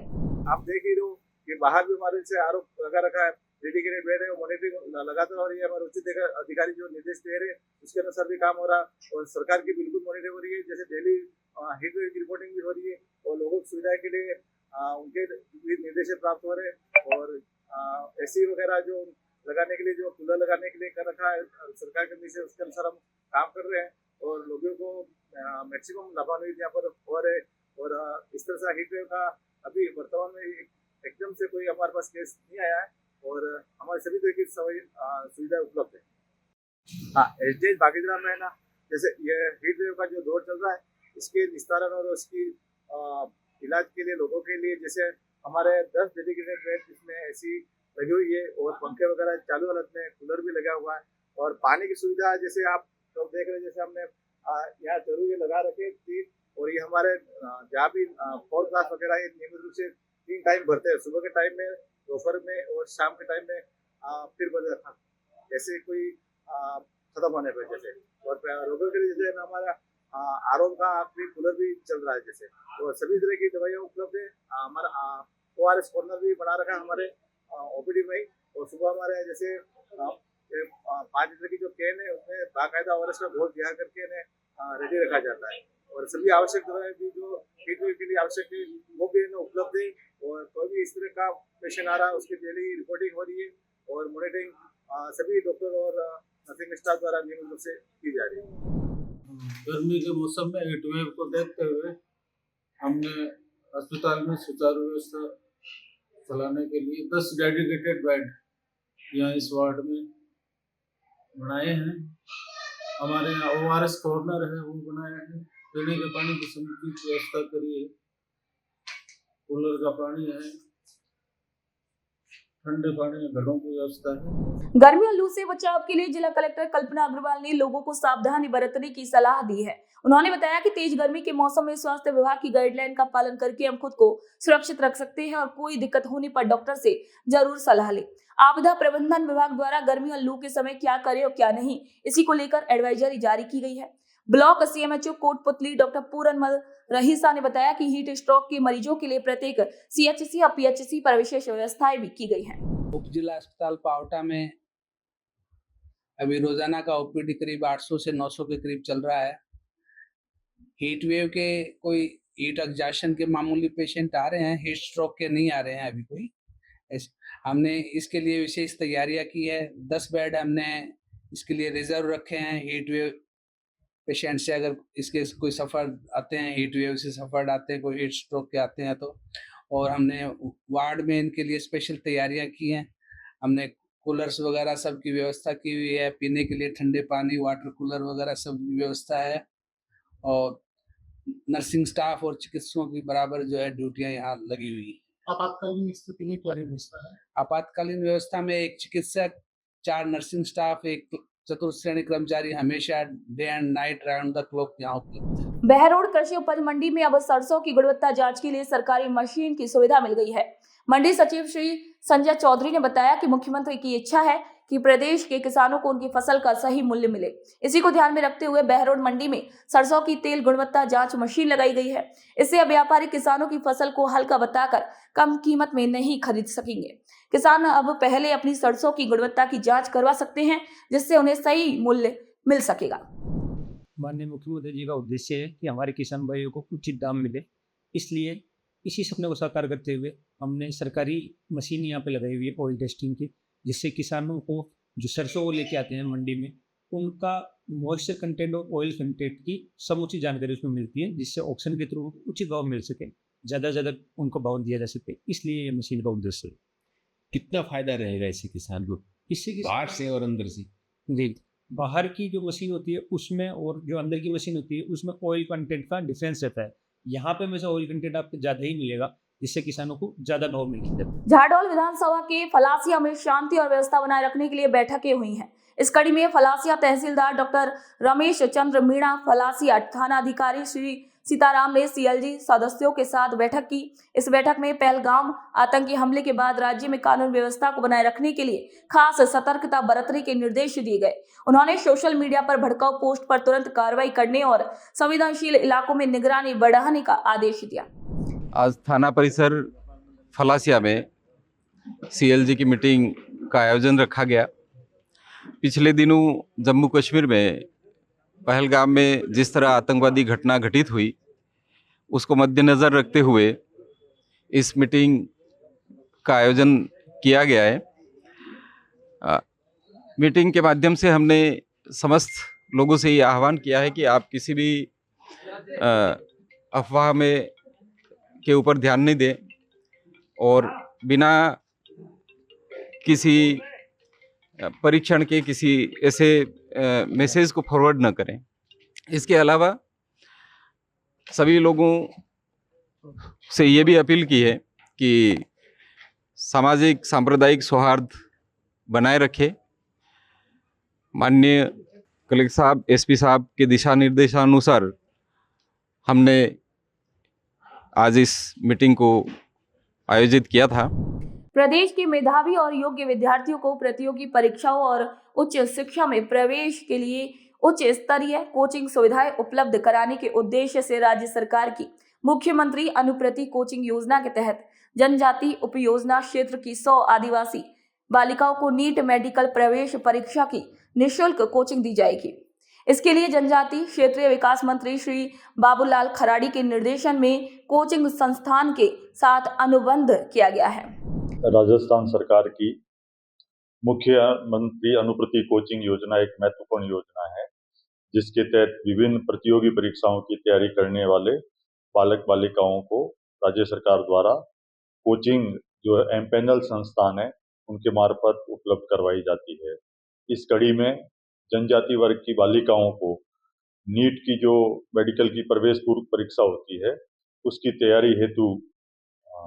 आप देख ही रहे हो कि बाहर भी हमारे से आरोप लगा रखा है, डेडिकेटेड बेड है, मॉनिटरिंग लगातार हो रही है। हमारे उचित अधिकारी जो निर्देश दे रहे हैं उसके अनुसार भी काम हो रहा है और सरकार की बिल्कुल मॉनिटरिंग हो रही है। जैसे डेली हीट वेव की रिपोर्टिंग भी हो रही है और लोगों की सुविधा के लिए उनके निर्देश प्राप्त हो रहे हैं। और AC वगैरह जो लगाने के लिए, जो कूलर लगाने के लिए कर रखा है सरकार के निर्देश, उसके अनुसार हम काम कर रहे हैं और लोगों को मैक्सिमम लाभान्वित यहाँ पर हो रहे। और इस तरह से हीट वेव का अभी वर्तमान में एकदम से कोई हमारे पास केस नहीं आया है और हमारे सभी तरह की सुविधा उपलब्ध है। हाँ, SDH बागीदौरा में है ना, जैसे ये हीट वेव का जो दौर चल रहा है, इसके निस्तारण और उसकी इलाज के लिए लोगों के लिए जैसे हमारे 10 डेडिकेटेड बेड, जिसमें AC लगी हुई है और पंखे वगैरह चालू हालत में, कूलर भी लगा हुआ है और पानी की सुविधा जैसे आप तो देख रहे हैं, जैसे हमने यहाँ जरूर ये लगा रखे थी और ये हमारे जहाँ भी 4 क्लास वगैरह ये नियमित रूप से 3 टाइम भरते हैं, सुबह के टाइम में, दोपहर में और शाम के टाइम में फिर भर रखा जैसे कोई खत्म होने पर जैसे। और रोगियों के लिए जैसे हमारा आरओ का कूलर भी चल रहा है जैसे, और सभी तरह की दवाइयाँ उपलब्ध है। हमारा ORS कॉर्नर भी बना रखा है हमारे OPD में ही, और सुबह हमारे जैसे 5 लीटर की जो कैन है उसमें बाकायदा ORS का घोल तैयार करके रेडी रखा जाता है, और सभी आवश्यक दवाएं भी जो ट्रीटमेंट के लिए आवश्यक है वो भी उपलब्ध है। और कोई भी इस तरह का पेशेंट आ रहा है उसकी डेली रिपोर्टिंग हो रही है और मॉनिटरिंग सभी डॉक्टर और नर्सिंग स्टाफ द्वारा नियमित रूप से की जा रही है। गर्मी के मौसम में हीट वेव को देखते हुए हमने अस्पताल में सुचारू व्यवस्था चलाने के लिए 10 डेडिकेटेड बेड यहाँ इस वार्ड में बनाए हैं। हमारे यहाँ ORS कॉर्नर है वो बनाया है, पीने के पानी की समुचित व्यवस्था करी है, कूलर का पानी है, ठंडे पानी में घड़ों की व्यवस्था है। गर्मी और लू से बचाव के लिए जिला कलेक्टर कल्पना अग्रवाल ने लोगों को सावधानी बरतने की सलाह दी है। उन्होंने बताया कि तेज गर्मी के मौसम में स्वास्थ्य विभाग की गाइडलाइन का पालन करके हम खुद को सुरक्षित रख सकते हैं और कोई दिक्कत होने पर डॉक्टर से जरूर सलाह लें। आपदा प्रबंधन विभाग द्वारा गर्मी और लू के समय क्या करें और क्या नहीं, इसी को लेकर एडवाइजरी जारी की गई है। Block CMHO Kotputli doctor Puranmal Rahisa ने बताया कि हीट स्ट्रोक के मरीजों के लिए प्रत्येक CHC और PHC पर विशेष व्यवस्थाएं भी की गई हैं। उप जिला अस्पताल पावटा में अभी रोजाना का OPD करीब 800 से 900 के करीब चल रहा है। हीट वेव के कोई हीट एग्जॉशन के मामूली पेशेंट आ रहे हैं, हीट स्ट्रोक के नहीं आ रहे हैं अभी कोई। हमने इसके लिए विशेष तैयारियां की है। 10 बेड हमने इसके लिए रिजर्व रखे हैं। हीट वेव पेशेंट से अगर इसके कोई सफ़र आते हैं, हीट वेव से सफ़र आते हैं, कोई हीट स्ट्रोक के आते हैं तो, और हमने वार्ड में इनके लिए स्पेशल तैयारियां की हैं। हमने कूलर्स वगैरह सब की व्यवस्था की हुई है, पीने के लिए ठंडे पानी, वाटर कूलर वगैरह सब की व्यवस्था है, और नर्सिंग स्टाफ और चिकित्सकों की बराबर जो है ड्यूटियां यहाँ लगी हुई है। आपातकालीन स्थिति में क्या व्यवस्था है? आपातकालीन व्यवस्था में एक चिकित्सक, 4 नर्सिंग स्टाफ, एक चतुर्थ श्रेणी कर्मचारी हमेशा day and night round the clock यहाँ उपलब्ध है। बहरोड कृषि उपज मंडी में अब सरसों की गुणवत्ता जांच के लिए सरकारी मशीन की सुविधा मिल गई है। मंडी सचिव श्री संजय चौधरी ने बताया कि मुख्यमंत्री की इच्छा है कि प्रदेश के किसानों को उनकी फसल का सही मूल्य मिले। इसी को ध्यान में रखते हुए बहरोड मंडी में सरसों की तेल गुणवत्ता जांच मशीन लगाई गई है। इससे अब व्यापारी किसानों की फसल को हल्का बताकर कम कीमत में नहीं खरीद सकेंगे। किसान अब पहले अपनी सरसों की गुणवत्ता की जांच करवा सकते हैं, जिससे उन्हें सही मूल्य मिल सकेगा। माननीय मुख्यमंत्री जी का उद्देश्य है कि हमारे किसान भाइयों को उचित दाम मिले, इसलिए इसी सपने को साकार करते हुए हमने सरकारी मशीन यहाँ पे लगाई हुई है ऑयल टेस्टिंग की, जिससे किसानों को जो सरसों को लेके आते हैं मंडी में, उनका मॉइस्चर कंटेंट और ऑयल कंटेंट की समुचित जानकारी उसमें मिलती है, जिससे ऑक्शन के थ्रू उचित भाव मिल सके, ज़्यादा से ज़्यादा उनको भाव दिया जा सके। इसलिए ये मशीन का उद्देश्य है। कितना फायदा रहेगा इससे किसान को, इससे बाहर से और अंदर से? जी, बाहर की जो मशीन होती है उसमें और जो अंदर की मशीन होती है उसमें ऑयल कंटेंट का डिफरेंस रहता है। यहाँ पे हमेशा ऑयल कंटेंट आपको ज़्यादा ही मिलेगा, जिससे किसानों को ज्यादा भाव मिलता है। झाडोल विधानसभा के फलासिया में शांति और व्यवस्था बनाए रखने के लिए बैठकें हुई हैं। इस कड़ी में फलासिया तहसीलदार डॉक्टर रमेश चंद्र मीणा, फलासिया थाना अधिकारी श्री सीताराम ने CLG सदस्यों के साथ बैठक की। इस बैठक में पहलगाम आतंकी हमले के बाद राज्य में कानून व्यवस्था को बनाए रखने के लिए खास सतर्कता बरतने के निर्देश दिए गए। उन्होंने सोशल मीडिया पर भड़काऊ पोस्ट पर तुरंत कार्रवाई करने और संवेदनशील इलाकों में निगरानी बढ़ाने का आदेश दिया। आज थाना परिसर फलासिया में CLG की मीटिंग का आयोजन रखा गया। पिछले दिनों जम्मू कश्मीर में पहलगाम में जिस तरह आतंकवादी घटना घटित हुई, उसको मद्देनज़र रखते हुए इस मीटिंग का आयोजन किया गया है। मीटिंग के माध्यम से हमने समस्त लोगों से ये आह्वान किया है कि आप किसी भी अफवाह में के ऊपर ध्यान नहीं दें और बिना किसी परीक्षण के किसी ऐसे मैसेज को फॉरवर्ड न करें। इसके अलावा सभी लोगों से ये भी अपील की है कि सामाजिक सांप्रदायिक सौहार्द बनाए रखे। माननीय कलेक्टर साहब, एसपी साहब के दिशा निर्देशानुसार हमने आज इस मीटिंग को आयोजित किया था। प्रदेश के मेधावी और योग्य विद्यार्थियों को प्रतियोगी परीक्षाओं और उच्च शिक्षा में प्रवेश के लिए उच्च स्तरीय कोचिंग सुविधाएं उपलब्ध कराने के उद्देश्य से राज्य सरकार की मुख्यमंत्री अनुप्रति कोचिंग योजना के तहत जनजाति उपयोजना क्षेत्र की 100 आदिवासी बालिकाओं को नीट मेडिकल प्रवेश परीक्षा की निःशुल्क कोचिंग दी जाएगी। इसके लिए जनजाति क्षेत्रीय विकास मंत्री श्री बाबूलाल खराड़ी के निर्देशन में कोचिंग संस्थान के साथ अनुबंध किया गया है। राजस्थान सरकार की मुख्यमंत्री अनुप्रति कोचिंग योजना एक महत्वपूर्ण योजना है, जिसके तहत विभिन्न प्रतियोगी परीक्षाओं की तैयारी करने वाले बालक बालिकाओं को राज्य सरकार द्वारा कोचिंग जो एमपैनल संस्थान है उनके मार्फत उपलब्ध करवाई जाती है। इस कड़ी में जनजाति वर्ग की बालिकाओं को नीट की जो मेडिकल की प्रवेश पूर्व परीक्षा होती है उसकी तैयारी हेतु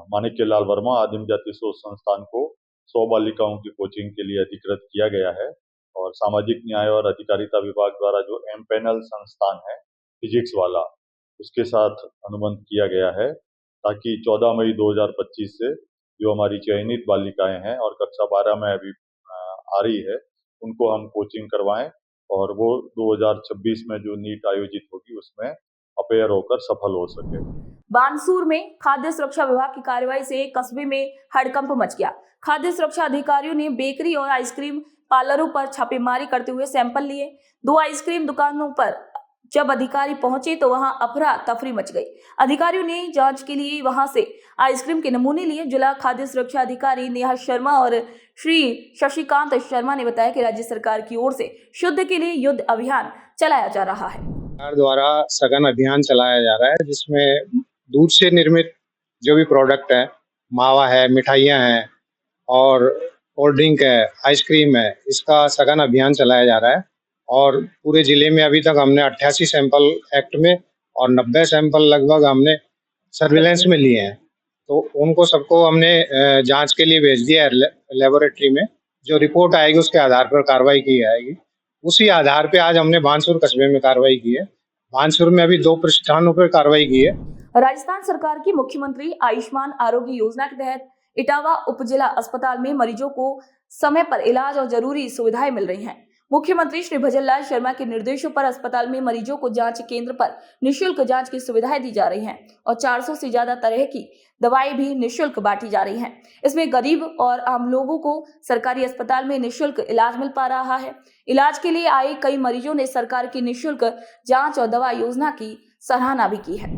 माणिक्यलाल वर्मा आदिम जाति शोध संस्थान को 100 बालिकाओं की कोचिंग के लिए अधिकृत किया गया है। और सामाजिक न्याय और अधिकारिता विभाग द्वारा जो एमपैनल संस्थान है फिजिक्स वाला, उसके साथ अनुबंध किया गया है ताकि 14 मई 2025 से जो हमारी चयनित बालिकाएं हैं और कक्षा 12 में अभी आ रही है उनको हम कोचिंग करवाएं और वो 2026 में जो नीट आयोजित होगी उसमें अपेयर होकर सफल हो सके। बानसूर में खाद्य सुरक्षा विभाग की कार्रवाई से कस्बे में हड़कंप मच गया। खाद्य सुरक्षा अधिकारियों ने बेकरी और आइसक्रीम पार्लरों पर छापेमारी करते हुए सैंपल लिए। 2 आइसक्रीम दुकानों पर जब अधिकारी पहुंचे तो वहां अफरा तफरी मच गई। अधिकारियों ने जांच के लिए वहां से आइसक्रीम के नमूने लिए। जिला खाद्य सुरक्षा अधिकारी नेहा शर्मा और श्री शशिकांत शर्मा ने बताया कि राज्य सरकार की ओर से शुद्ध के लिए युद्ध अभियान चलाया जा रहा है। सरकार द्वारा सघन अभियान चलाया जा रहा है जिसमें दूध से निर्मित जो भी प्रोडक्ट है, मावा है, मिठाइयाँ हैं और कोल्ड ड्रिंक है, आइसक्रीम है, इसका सघन अभियान चलाया जा रहा है। और पूरे जिले में अभी तक हमने 88 सैंपल एक्ट में और 90 सैंपल लगभग हमने सर्विलेंस में लिए हैं। तो उनको सबको हमने जांच के लिए भेज दिया है लेबोरेटरी में। जो रिपोर्ट आएगी उसके आधार पर कार्रवाई की जाएगी। उसी आधार पे आज हमने बानसूर कस्बे में कार्रवाई की है। बानसूर में अभी 2 प्रतिष्ठानों पर कार्रवाई की है। राजस्थान सरकार की मुख्यमंत्री आयुष्मान आरोग्य योजना के तहत इटावा उपजिला अस्पताल में मरीजों को समय पर इलाज और जरूरी सुविधाएं मिल रही हैं। मुख्यमंत्री श्री भजनलाल शर्मा के निर्देशों पर अस्पताल में मरीजों को जांच केंद्र पर निःशुल्क जांच की सुविधाएं दी जा रही हैं और 400 से ज्यादा तरह की दवाएं भी निःशुल्क बांटी जा रही हैं। इसमें गरीब और आम लोगों को सरकारी अस्पताल में निःशुल्क इलाज मिल पा रहा है। इलाज के लिए आए कई मरीजों ने सरकार की निःशुल्क जांच और दवा योजना की सराहना भी की है।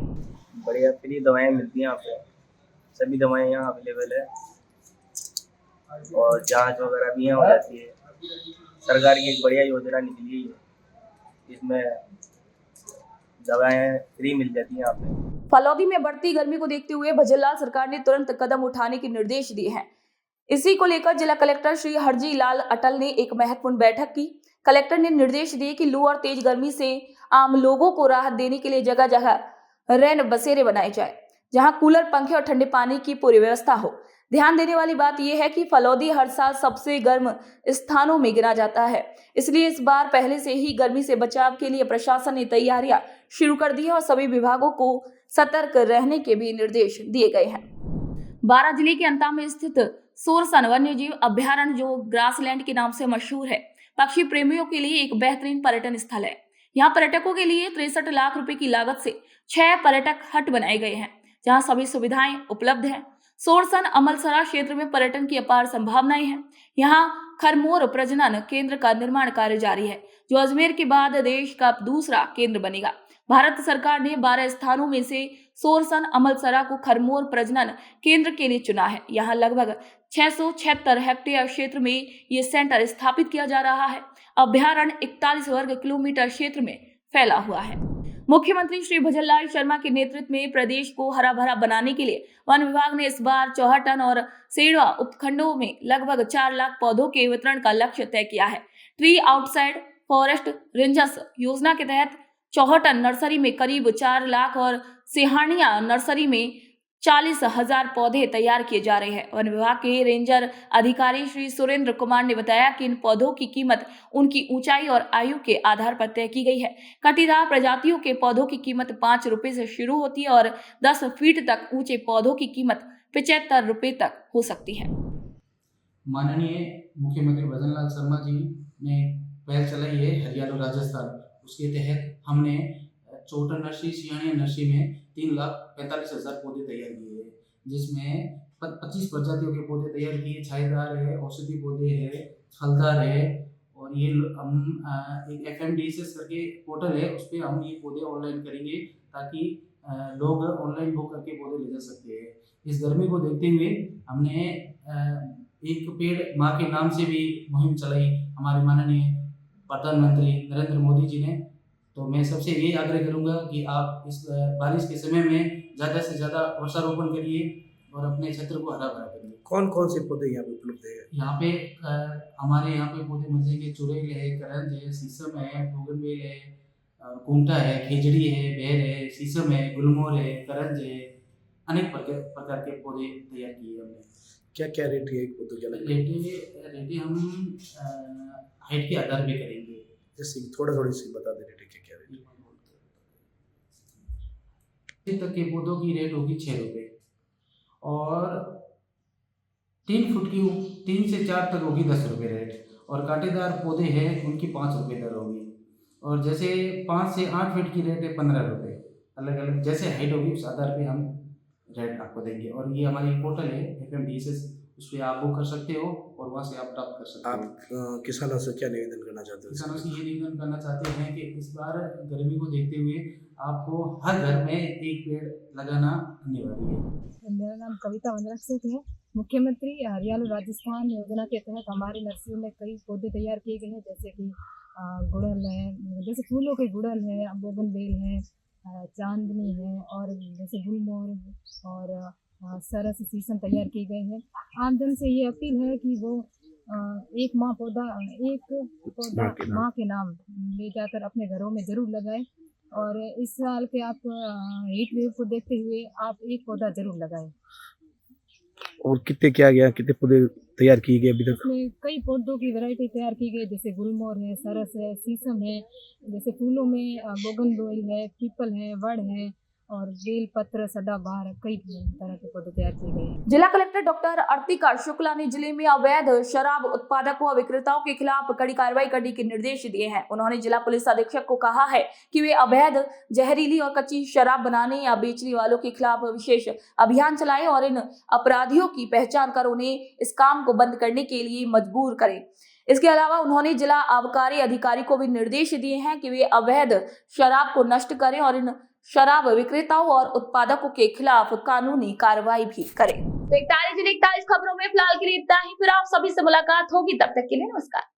बढ़िया फ्री दवाएं मिलती हैं यहाँ पे, सभी दवाएं यहाँ अवेलेबल है और जांच वगैरह भी यहाँ हो जाती है। सरकार की एक बढ़िया योजना निकली है, इसमें दवाएं फ्री मिल जाती हैं यहाँ पे। फलौदी में बढ़ती गर्मी को देखते हुए भजनलाल सरकार ने तुरंत कदम उठाने के निर्देश दिए हैं। इसी को लेकर जिला कलेक्टर श्री हरजी लाल अटल ने एक महत्वपूर्ण बैठक की। कलेक्टर ने निर्देश दिए कि लू और तेज गर्मी से आम लोगों को राहत देने के लिए जगह जगह रैन बसेरे बनाए जाए, जहां कूलर, पंखे और ठंडे पानी की पूरी व्यवस्था हो। ध्यान देने वाली बात यह है कि फलौदी हर साल सबसे गर्म स्थानों में गिना जाता है, इसलिए इस बार पहले से ही गर्मी से बचाव के लिए प्रशासन ने तैयारियां शुरू कर दी है और सभी विभागों को सतर्क रहने के भी निर्देश दिए गए हैं। बारां जिले के अंता में स्थित सोरसन वन्य जीव अभ्यारण्य, जो ग्रासलैंड के नाम से मशहूर है, पक्षी प्रेमियों के लिए एक बेहतरीन पर्यटन स्थल है। यहाँ पर्यटकों के लिए 63 लाख रुपए की लागत से 6 पर्यटक हट बनाए गए हैं, जहाँ सभी सुविधाएं उपलब्ध हैं। सोरसन अमलसरा क्षेत्र में पर्यटन की अपार संभावनाएं हैं। यहाँ खरमोर प्रजनन केंद्र का निर्माण कार्य जारी है, जो अजमेर के बाद देश का दूसरा केंद्र बनेगा। भारत सरकार ने 12 स्थानों में से सोरसन अमलसरा को खरमोर प्रजनन केंद्र के लिए चुना है। यहाँ लगभग 676 हेक्टेयर क्षेत्र में ये सेंटर स्थापित किया जा रहा है। अभ्यारण्य 41 वर्ग किलोमीटर क्षेत्र में फैला हुआ है। मुख्यमंत्री श्री भजनलाल शर्मा के नेतृत्व में प्रदेश को हरा भरा बनाने के लिए वन विभाग ने इस बार चौहटन और सेड़वा उपखंडों में लगभग 4 लाख पौधों के वितरण का लक्ष्य तय किया है। ट्री आउटसाइड फॉरेस्ट रेंजर्स योजना के तहत चौहटन नर्सरी में करीब 4 लाख और सिहानिया नर्सरी में 40,000 पौधे तैयार किए जा रहे हैं। वन विभाग के रेंजर अधिकारी श्री सुरेंद्र कुमार ने बताया कि इन पौधों की कीमत उनकी ऊंचाई और आयु के आधार पर तय की गई है। कटीदार प्रजातियों के पौधों की कीमत 5 रुपए से शुरू होती है और 10 फीट तक ऊंचे पौधों की कीमत 75 रुपए तक हो सकती है। माननीय मुख्यमंत्री भजनलाल शर्मा जी ने पहल चलाई है हरियाणा राजस्थान, उसके तहत हमने चोटा नर्सरी सियाणिया नर्सरी में 3,45,000 पौधे तैयार किए हैं, जिसमें 25 प्रजातियों के पौधे तैयार किए। छायेदार है, औषधि पौधे है, फलदार है, और ये हम एक FMDSS करके पोर्टल है, उस पर हम ये पौधे ऑनलाइन करेंगे ताकि लोग ऑनलाइन बुक करके पौधे ले जा सकते हैं। इस गर्मी को देखते हुए हमने एक पेड़ माँ के नाम से भी मुहिम चलाई हमारे माननीय प्रधानमंत्री नरेंद्र मोदी जी ने। तो मैं सबसे यही आग्रह करूंगा कि आप इस बारिश के समय में ज़्यादा से ज़्यादा वृक्षारोपण करिए और अपने क्षेत्र को हरा भरा करिए। कौन कौन से पौधे यहाँ पे उपलब्ध है? यहाँ पे हमारे यहाँ पे पौधे मिल जाएंगे। चुड़ैल है, करंज है, शीशम है, बोगनवेल है, कुंटा है, खेजड़ी है, बेर है, शीशम है, गुलमोहर है, करंज है, अनेक प्रकार के पौधे तैयार किए हमने। क्या क्या रेट है एक पौधे का? रेट हम हाइट के आधार पे करेंगे। जैसे थोड़ी सी बता दें रेट क्या रेट? तक के पौधों की रेट होगी 6 रुपये, और 3 फुट की 3 से 4 तक होगी 10 रुपये रेट, और कांटेदार पौधे हैं उनकी 5 रुपये दर होगी, और जैसे 5 से 8 फीट की रेट है 15 रुपये। अलग अलग जैसे हाइट होगी उस आधार पे हम रेट आपको देंगे। और ये हमारी पोर्टल है FMDSS, उस पर आप बुक कर सकते हो और वहाँ से आप प्राप्त कर सकते हो। आप किसानों से क्या निवेदन करना चाहते हो? किसानों से ये निवेदन करना चाहते हैं कि इस बार गर्मी को देखते हुए आपको हर घर में एक पेड़ लगाना अनिवार्य है। मेरा नाम कविता वनरक्षक है। मुख्यमंत्री हरियाणा राजस्थान योजना के तहत हमारी नर्सरी में कई पौधे तैयार किए गए हैं, जैसे कि गुड़हल है, जैसे फूलों के गुड़हल है, बोगनवेल है, चांदनी है, और जैसे गुलमोहर और सरस शीशम तैयार किए गए हैं। आमजन से ये अपील है कि वो एक माँ पौधा माँ के नाम ले जाकर अपने घरों में जरूर लगाएं, और इस साल के आप हीट वेव को देखते हुए आप एक पौधा जरूर लगाएं। और कितने पौधे तैयार किए गए अभी तक? इसमें कई पौधों की वैरायटी तैयार की गई, जैसे गुलमोहर है, सरस है, शीशम है, जैसे फूलों में बोगनवेल है, पीपल है, वड़ है, और बेल पत्र, सदाबहार, कई तरह के पौधे तैयार किए गए हैं। जिला कलेक्टर डॉक्टर अर्तिका शुक्ला ने जिले में अवैध शराब उत्पादकों और विक्रेताओं के खिलाफ कड़ी कार्रवाई करने के निर्देश दिए हैं। उन्होंने जिला पुलिस अधीक्षक को कहा है कि वे अवैध, जहरीली और कच्ची शराब बनाने या बेचने वालों के खिलाफ विशेष अभियान चलाएं और इन अपराधियों की पहचान कर उन्हें इस काम को बंद करने के लिए मजबूर करें। इसके अलावा उन्होंने जिला आबकारी अधिकारी को भी निर्देश दिए हैं कि वे अवैध शराब को नष्ट करें और इन शराब विक्रेताओं और उत्पादकों के खिलाफ कानूनी कार्रवाई भी करें। तो 41 खबरों में फिलहाल के लिए इतना ही। फिर आप सभी से मुलाकात होगी, तब तक के लिए नमस्कार।